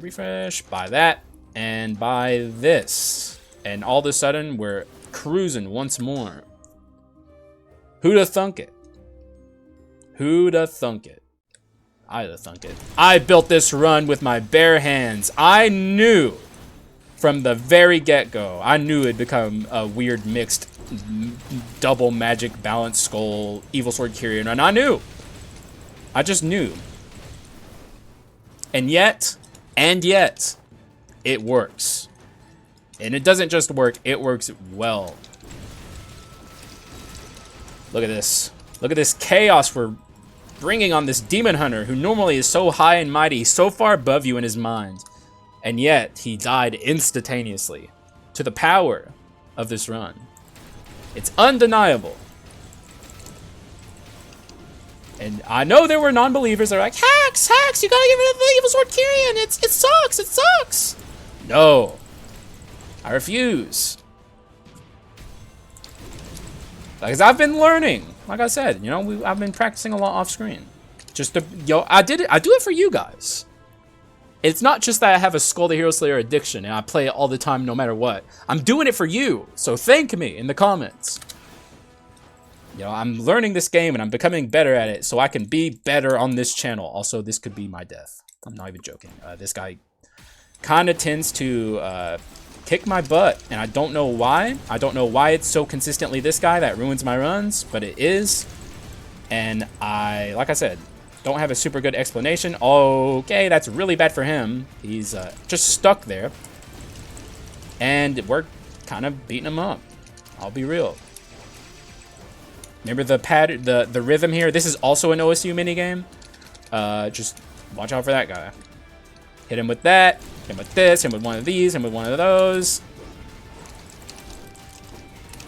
S1: Refresh. Buy that, and buy this. And all of a sudden, we're cruising once more. Who'da thunk it? Who'da thunk it? I'd have thunk it. I built this run with my bare hands. I knew from the very get-go, I knew it'd become a weird mixed double magic balance skull evil sword Kyrian run. I knew. I just knew. And yet, it works. And it doesn't just work, it works well. Look at this. Look at this chaos we're bringing on this demon hunter who normally is so high and mighty, so far above you in his mind. And yet, he died instantaneously to the power of this run. It's undeniable. And I know there were non-believers that are like, Hax, you gotta get rid of the evil sword Kyrian. It sucks. No. I refuse. Because I've been learning. Like I said, you know, I've been practicing a lot off screen. Just to, I do it for you guys. It's not just that I have a Skul the Hero Slayer addiction and I play it all the time no matter what. I'm doing it for you. So thank me in the comments. You know, I'm learning this game and I'm becoming better at it so I can be better on this channel. Also, this could be my death. I'm not even joking. This guy kind of tends to kick my butt, and I don't know why. I don't know why it's so consistently this guy that ruins my runs, but it is. And like I said, don't have a super good explanation. Okay, that's really bad for him. He's just stuck there. And we're kind of beating him up. I'll be real. Remember the rhythm here? This is also an OSU minigame. Just watch out for that guy. Hit him with that, hit him with this, hit him with one of these, hit him with one of those.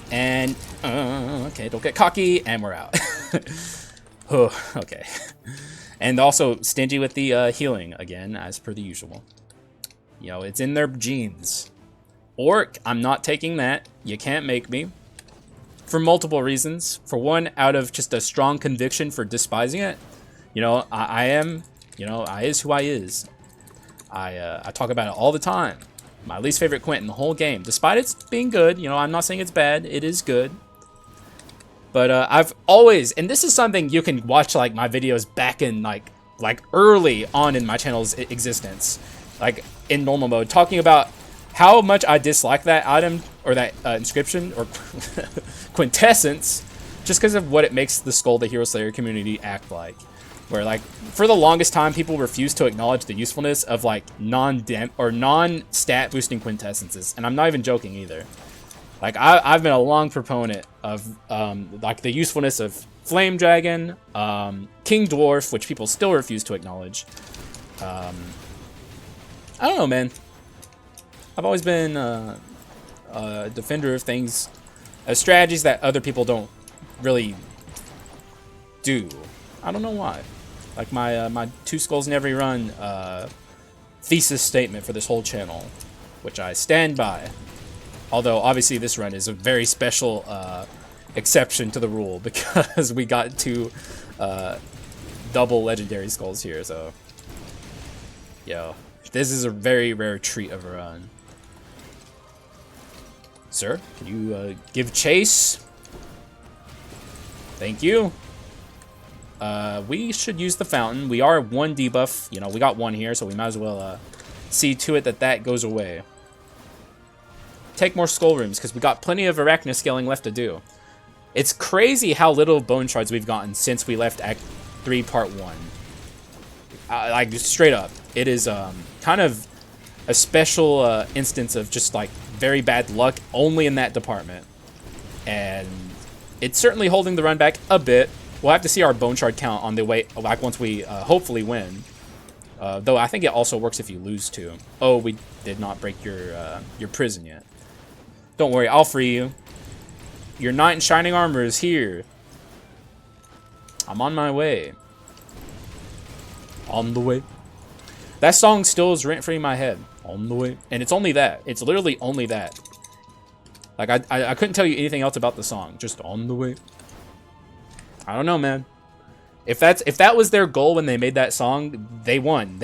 S1: And, okay, don't get cocky, and we're out. Oh, okay. And also, stingy with the healing, again, as per the usual. You know, it's in their genes. Orc, I'm not taking that. You can't make me. For multiple reasons. For one, out of just a strong conviction for despising it. You know, I am, you know, I is who I is. I talk about it all the time. My least favorite Quint in the whole game. Despite it being good, you know, I'm not saying it's bad. It is good. But I've always, and this is something you can watch like my videos back in like early on in my channel's existence. Like in normal mode, talking about how much I dislike that item or that inscription or quintessence just because of what it makes the Skul the Hero Slayer community act like. Where, like, for the longest time, people refuse to acknowledge the usefulness of, like, non-stat boosting quintessences. And I'm not even joking either. Like, I've been a long proponent of, like, the usefulness of Flame Dragon, King Dwarf, which people still refuse to acknowledge. I don't know, man. I've always been a defender of things, strategies that other people don't really do. I don't know why. Like my 2 skulls in every run thesis statement for this whole channel, which I stand by. Although obviously this run is a very special exception to the rule because we got 2 double legendary skulls here. So, yo, this is a very rare treat of a run. Sir, can you give chase? Thank you. We should use the fountain. We are 1 debuff. You know, we got 1 here, so we might as well see to it that that goes away. Take more skull rooms, because we got plenty of arachna scaling left to do. It's crazy how little bone shards we've gotten since we left Act 3, Part 1. Like, straight up. It is kind of a special instance of just, like, very bad luck only in that department. And it's certainly holding the run back a bit. We'll have to see our bone shard count on the way, like once we hopefully win. Though I think it also works if you lose too. Oh, we did not break your prison yet. Don't worry, I'll free you. Your knight in shining armor is here. I'm on my way. On the way. That song still is rent-free in my head. On the way. And it's only that. It's literally only that. Like, I couldn't tell you anything else about the song. Just on the way. I don't know, man. If that was their goal when they made that song, they won.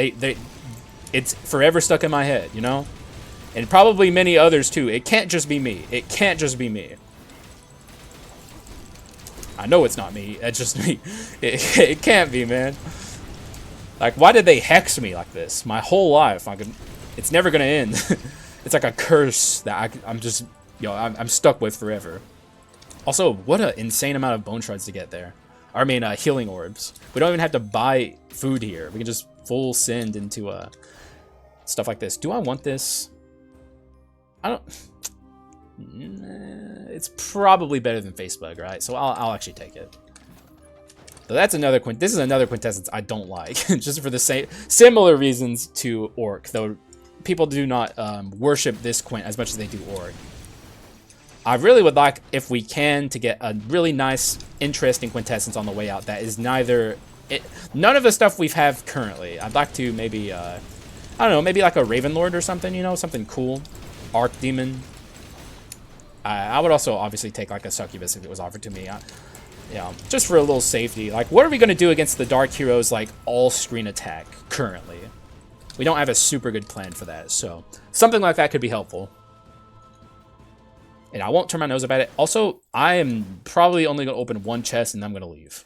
S1: It's forever stuck in my head, you know? And probably many others too. It can't just be me. It can't just be me. I know it's not me. It's just me. It can't be, man. Like, why did they hex me like this? My whole life. It's never gonna end. It's like a curse that I'm just, I'm stuck with forever. Also, what an insane amount of bone shards to get there. I mean, healing orbs. We don't even have to buy food here. We can just full send into stuff like this. Do I want this? I don't. It's probably better than Facebug, right? So I'll actually take it. So that's another this is another quintessence I don't like, just for the similar reasons to Orc, though people do not worship this quint as much as they do Orc. I really would like, if we can, to get a really nice, interesting quintessence on the way out that is none of the stuff we have currently. I'd like to maybe, I don't know, maybe like a Ravenlord or something, you know, something cool. Archdemon. I would also obviously take like a Succubus if it was offered to me. Yeah, just for a little safety. Like, what are we going to do against the Dark Heroes, like, all-screen attack currently? We don't have a super good plan for that, so something like that could be helpful. And I won't turn my nose about it. Also, I am probably only going to open one chest, and then I'm going to leave.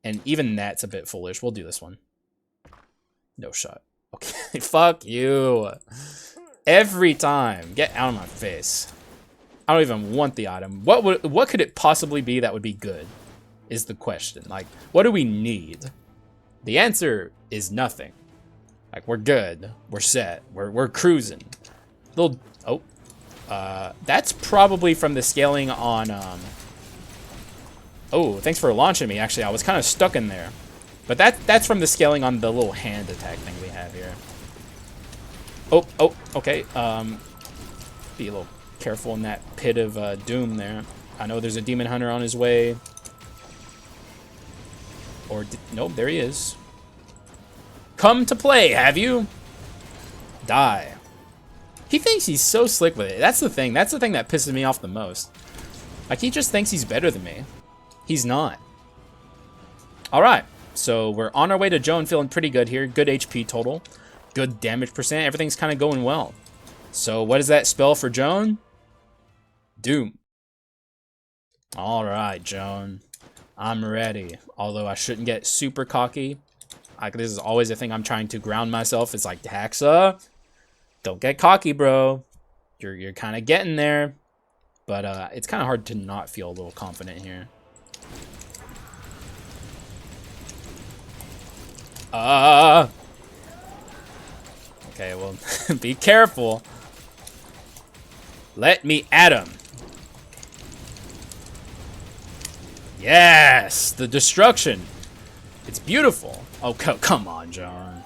S1: And even that's a bit foolish. We'll do this one. No shot. Okay, fuck you. Every time. Get out of my face. I don't even want the item. What could it possibly be that would be good? Is the question. Like, what do we need? The answer is nothing. Like, we're good. We're set. We're cruising. Little that's probably from the scaling on oh, thanks for launching me. Actually, I was kind of stuck in there. But that's from the scaling on the little hand attack thing we have here. Oh, okay. Be a little careful in that pit of doom there. I know there's a demon hunter on his way. Or nope, there he is. Come to play, have you? Die. He thinks he's so slick with it. That's the thing. That's the thing that pisses me off the most. Like, he just thinks he's better than me. He's not. All right. So we're on our way to Joan, feeling pretty good here. Good HP total. Good damage percent. Everything's kind of going well. So what is that spell for Joan? Doom. All right, Joan. I'm ready. Although I shouldn't get super cocky. Like, this is always a thing I'm trying to ground myself. It's like, Haxa, don't get cocky, bro. You're kind of getting there. But it's kind of hard to not feel a little confident here. Okay, well, be careful. Let me at him. Yes, the destruction. It's beautiful. Oh, come on, John.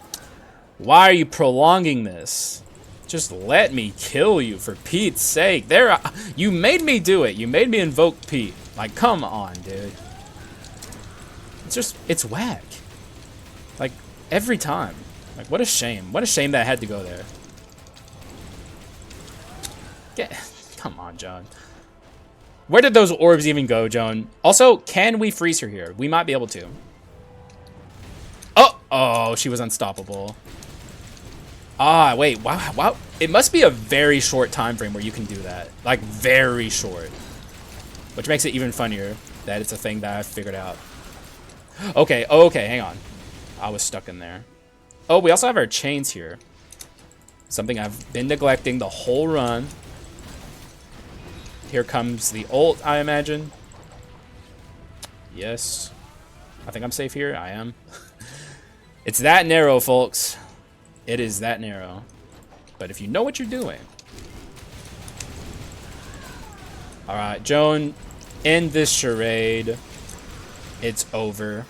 S1: Why are you prolonging this? Just let me kill you, for Pete's sake. You made me do it. You made me invoke Pete. Like, come on, dude. It's whack. Like, every time. Like, what a shame. What a shame that I had to go there. Come on, John. Where did those orbs even go, Joan? Also, can we freeze her here? We might be able to. Oh, she was unstoppable. Ah, wait, wow. It must be a very short time frame where you can do that. Like, very short. Which makes it even funnier that it's a thing that I've figured out. Okay, hang on. I was stuck in there. Oh, we also have our chains here. Something I've been neglecting the whole run. Here comes the ult, I imagine. Yes. I think I'm safe here. I am. It's that narrow, folks. It is that narrow. But if you know what you're doing. Alright, Joan, end this charade. It's over.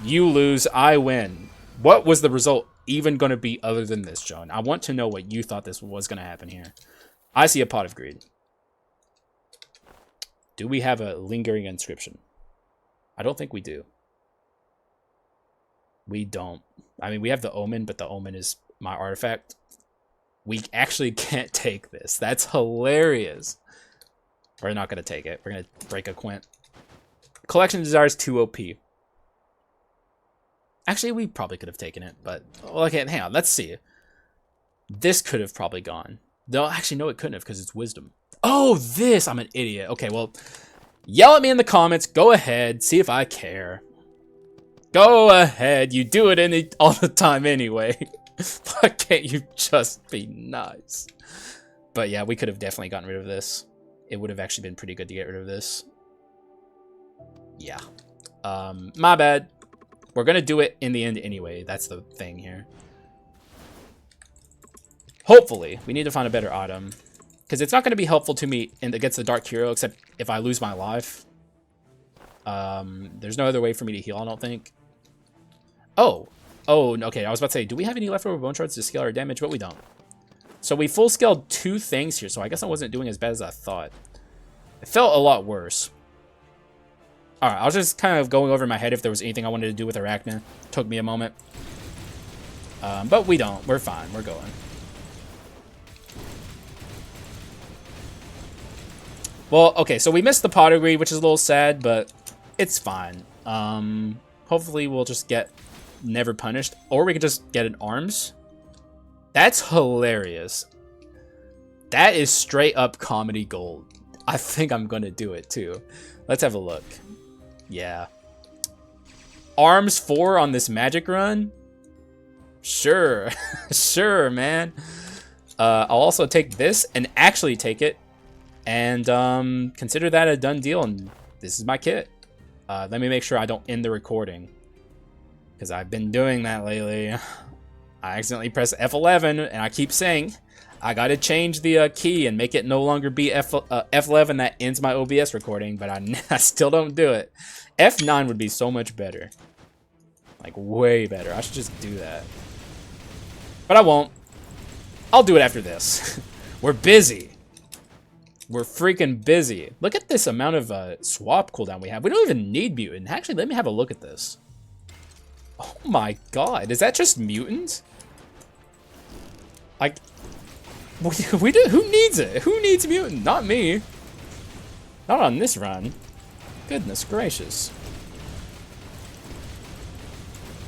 S1: You lose, I win. What was the result even going to be other than this, Joan? I want to know what you thought this was going to happen here. I see a pot of greed. Do we have a lingering inscription? I don't think we do. We don't. I mean, we have the Omen, but the Omen is my artifact. We actually can't take this. That's hilarious. We're not going to take it. We're going to break a quint. Collection Desires 2 OP. Actually, we probably could have taken it, but... Well, okay, hang on. Let's see. This could have probably gone. No, actually, no, it couldn't have because it's Wisdom. Oh, this! I'm an idiot. Okay, well, yell at me in the comments. Go ahead. See if I care. Go ahead. You do it all the time anyway. Why can't you just be nice? But yeah, we could have definitely gotten rid of this. It would have actually been pretty good to get rid of this. Yeah. My bad. We're gonna do it in the end anyway. That's the thing here. Hopefully. We need to find a better item. Because it's not gonna be helpful to me against the Dark Hero, except if I lose my life. There's no other way for me to heal, I don't think. Oh, okay, I was about to say, do we have any leftover bone shards to scale our damage? But we don't. So we full scaled 2 things here, so I guess I wasn't doing as bad as I thought. It felt a lot worse. Alright, I was just kind of going over in my head if there was anything I wanted to do with Arachna. Took me a moment. But we don't. We're fine. We're going. Well, okay, so we missed the pottery, which is a little sad, but it's fine. Hopefully we'll just get never punished, or we can just get an arms. That's hilarious. That is straight up comedy gold. I think I'm gonna do it too. Let's have a look. Yeah. Arms 4 on this magic run? Sure. Sure, man. I'll also take this and actually take it and consider that a done deal, and this is my kit. Let me make sure I don't end the recording, because I've been doing that lately. I accidentally press F11, and I keep saying I gotta change the key and make it no longer be F11 that ends my OBS recording, but I still don't do it. F9 would be so much better. Like, way better. I should just do that. But I won't. I'll do it after this. We're busy. We're freaking busy. Look at this amount of swap cooldown we have. We don't even need mutant. Actually, let me have a look at this. Oh my god. Is that just mutant? Like, we do. Who needs it? Who needs mutant? Not me. Not on this run. Goodness gracious.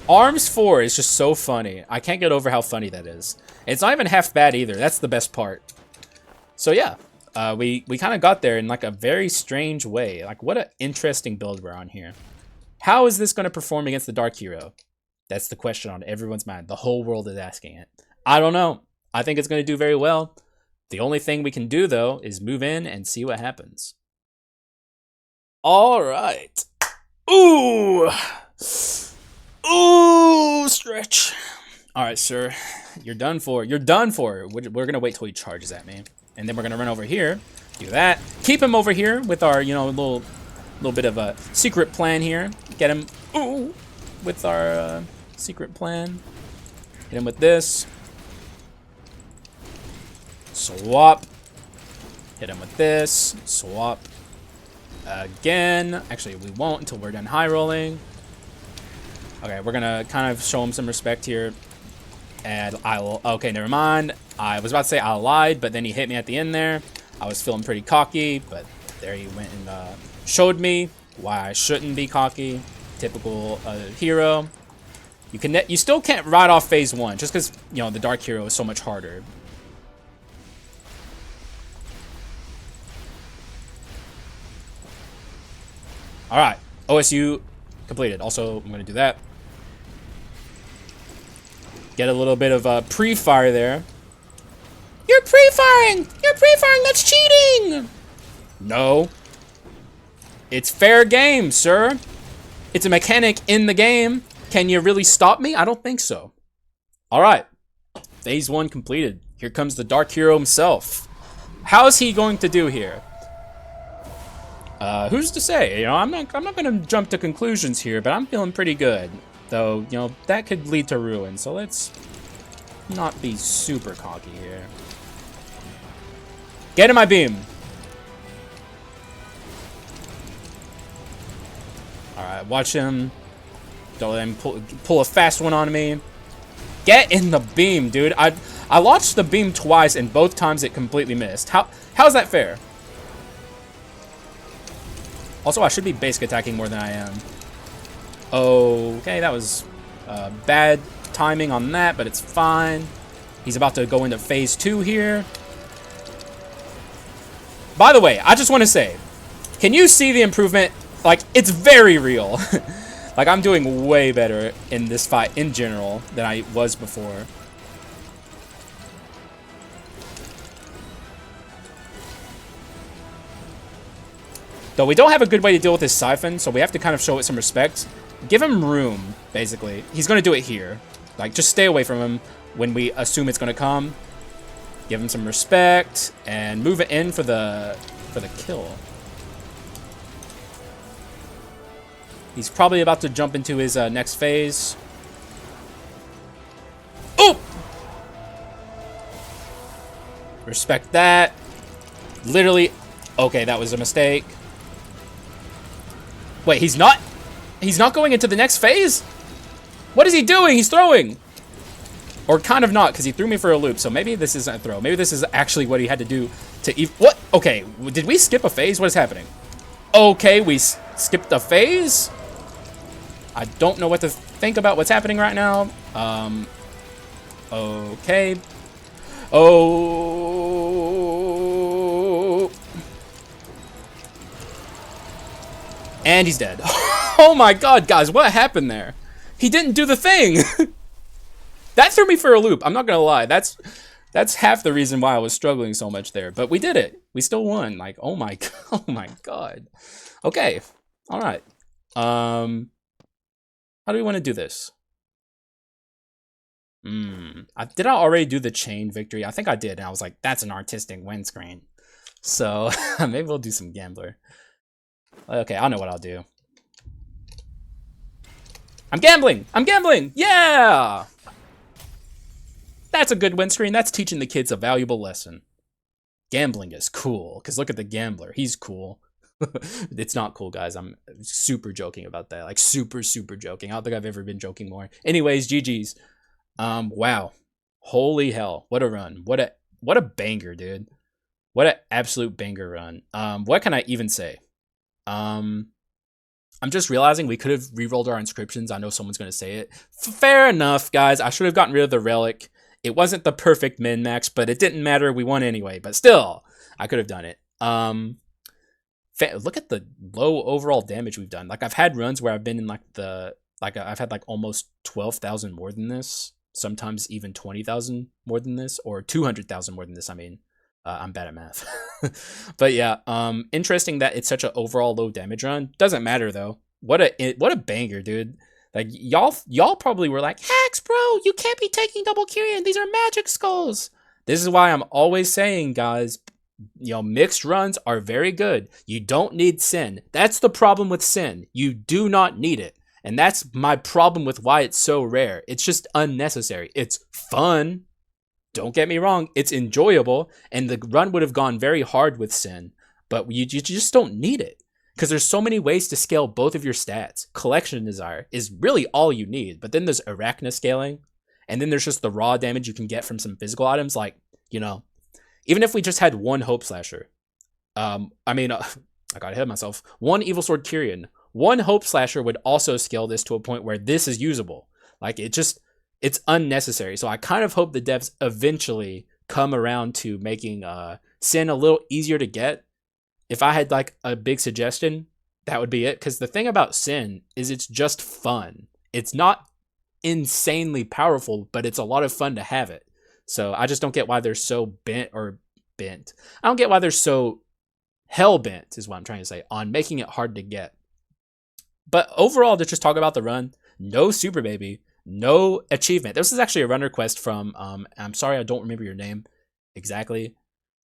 S1: Arms 4 is just so funny. I can't get over how funny that is. It's not even half bad either. That's the best part. So yeah. We kind of got there in like a very strange way. Like, what an interesting build we're on here. How is this going to perform against the Dark Hero? That's the question on everyone's mind. The whole world is asking it. I don't know. I think it's going to do very well. The only thing we can do, though, is move in and see what happens. All right. Ooh. Ooh, stretch. All right, sir. You're done for. You're done for. We're going to wait till he charges at me. And then we're gonna run over here, do that. Keep him over here with our, little bit of a secret plan here. Get him, ooh, with our secret plan. Hit him with this. Swap. Hit him with this. Swap. Again. Actually, we won't until we're done high rolling. Okay, we're gonna kind of show him some respect here. And I will, okay, never mind. I was about to say I lied, but then he hit me at the end there. I was feeling pretty cocky, but there he went and showed me why I shouldn't be cocky. Typical hero. You still can't ride off phase 1 just because, the Dark Hero is so much harder. All right, OSU completed. Also, I'm gonna do that. Get a little bit of pre-fire there. You're pre-firing! You're pre-firing! That's cheating! No. It's fair game, sir. It's a mechanic in the game. Can you really stop me? I don't think so. Alright. Phase 1 completed. Here comes the Dark Hero himself. How is he going to do here? Who's to say? I'm not gonna jump to conclusions here, but I'm feeling pretty good. Though, that could lead to ruin, so let's not be super cocky here. Get in my beam. Alright, watch him. Don't let him pull a fast one on me. Get in the beam, dude. I launched the beam twice, and both times it completely missed. How's that fair? Also, I should be basic attacking more than I am. Okay, that was bad timing on that, but it's fine. He's about to go into phase 2 here. By the way, I just want to say, can you see the improvement? Like, it's very real. Like, I'm doing way better in this fight in general than I was before. Though we don't have a good way to deal with his Siphon, so we have to kind of show it some respect. Give him room, basically. He's going to do it here. Like, just stay away from him when we assume it's going to come. Give him some respect, and move it in for the kill. He's probably about to jump into his next phase. Oh! Respect that. Literally. Okay, that was a mistake. Wait, he's not? He's not going into the next phase? What is he doing? He's throwing. Or kind of not, because he threw me for a loop. So maybe this isn't a throw. Maybe this is actually what he had to do to... What? Okay, did we skip a phase? What is happening? Okay, we skipped a phase? I don't know what to think about what's happening right now. Okay. Oh. And he's dead. Oh my god, guys, what happened there? He didn't do the thing. That threw me for a loop. I'm not gonna lie. That's half the reason why I was struggling so much there. But we did it. We still won. Like, oh my god. Okay. All right. How do we want to do this? Did I already do the chain victory? I think I did. And I was like, that's an artistic win screen. So maybe we'll do some gambler. Okay, I know what I'll do. I'm gambling! I'm gambling! Yeah! That's a good win screen. That's teaching the kids a valuable lesson. Gambling is cool, because look at the gambler. He's cool. It's not cool, guys. I'm super joking about that. Like, super joking. I don't think I've ever been joking more. Anyways, GG's. Wow. Holy hell. What a run. What a banger, dude. What an absolute banger run. What can I even say? I'm just realizing we could have re-rolled our inscriptions. I know someone's going to say it. Fair enough, guys. I should have gotten rid of the relic. It wasn't the perfect min-max, but it didn't matter. We won anyway. But still, I could have done it. Look at the low overall damage we've done. Like, I've had runs where I've been in I've had like almost 12,000 more than this. Sometimes even 20,000 more than this, or 200,000 more than this. I mean, I'm bad at math. But yeah, interesting that it's such an overall low damage run. Doesn't matter though. What a banger, dude. Like, y'all probably were like, Hax, bro, you can't be taking double Kyrian. These are magic skulls. This is why I'm always saying, guys, mixed runs are very good. You don't need Sin. That's the problem with Sin. You do not need it. And that's my problem with why it's so rare. It's just unnecessary. It's fun. Don't get me wrong. It's enjoyable. And the run would have gone very hard with Sin. But you just don't need it. Because there's so many ways to scale both of your stats. Collection Desire is really all you need. But then there's Arachna scaling. And then there's just the raw damage you can get from some physical items. Like, even if we just had one Hope Slasher. I got ahead of myself. One Evil Sword Kyrian. One Hope Slasher would also scale this to a point where this is usable. Like, it's unnecessary. So I kind of hope the devs eventually come around to making Sin a little easier to get. If I had like a big suggestion, that would be it. Because the thing about Sin is it's just fun. It's not insanely powerful, but it's a lot of fun to have it. So I just don't get why they're so bent. I don't get why they're so hell-bent, is what I'm trying to say, on making it hard to get. But overall, to just talk about the run, no Super Baby, no achievement. This is actually a run request from, I'm sorry, I don't remember your name exactly.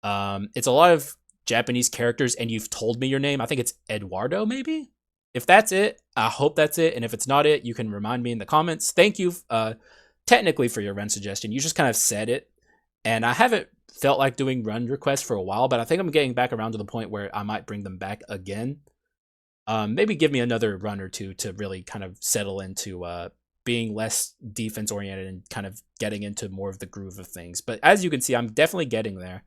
S1: It's a lot of Japanese characters, and you've told me your name. I think it's Eduardo, maybe? If that's it, I hope that's it. And if it's not it, you can remind me in the comments. Thank you, technically, for your run suggestion. You just kind of said it. And I haven't felt like doing run requests for a while, but I think I'm getting back around to the point where I might bring them back again. Maybe give me another run or two to really kind of settle into being less defense oriented and kind of getting into more of the groove of things. But as you can see, I'm definitely getting there.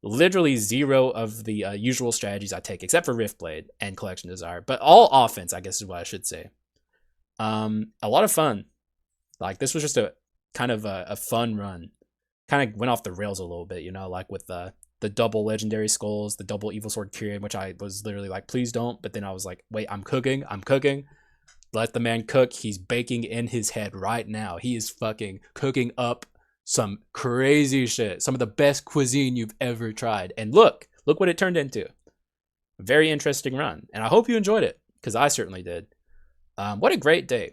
S1: Literally zero of the usual strategies I take, except for Riftblade and Collection Desire. But all offense, I guess is what I should say. A lot of fun. Like, this was just a kind of a fun run. Kind of went off the rails a little bit, like with the double Legendary Skulls, the double Evil Sword Kyrian, which I was literally like, please don't. But then I was like, wait, I'm cooking. let the man cook. He's baking in his head right now. He is fucking cooking up some crazy shit. Some of the best cuisine you've ever tried. And look what it turned into. Very interesting run. And I hope you enjoyed it, because I certainly did. What a great day.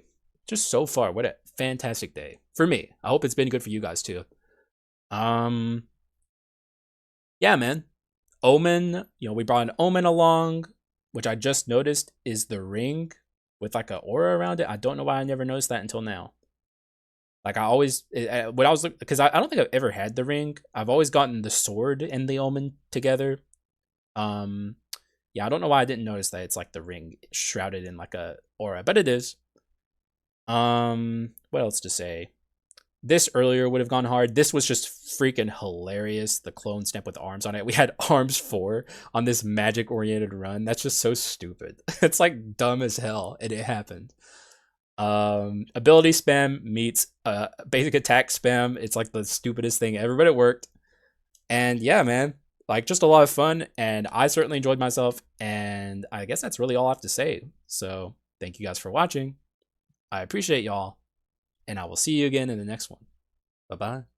S1: Just so far, what a fantastic day. For me. I hope it's been good for you guys too. Yeah, man. Omen, we brought an Omen along, which I just noticed is the ring with like an aura around it. I don't know why I never noticed that until now. Like I always, when I was looking, because I don't think I've ever had the ring. I've always gotten the sword and the Omen together. Yeah, I don't know why I didn't notice that it's like the ring shrouded in like a aura, but it is. What else to say? This earlier would have gone hard. This was just freaking hilarious. The clone snap with arms on it. We had arms 4 on this magic oriented run. That's just so stupid. It's like dumb as hell, and it happened. Ability spam meets basic attack spam. It's like the stupidest thing ever, but it worked. And yeah, man, like just a lot of fun, and I certainly enjoyed myself. And I guess that's really all I have to say. So thank you guys for watching. I appreciate y'all, and I will see you again in the next one. Bye-bye.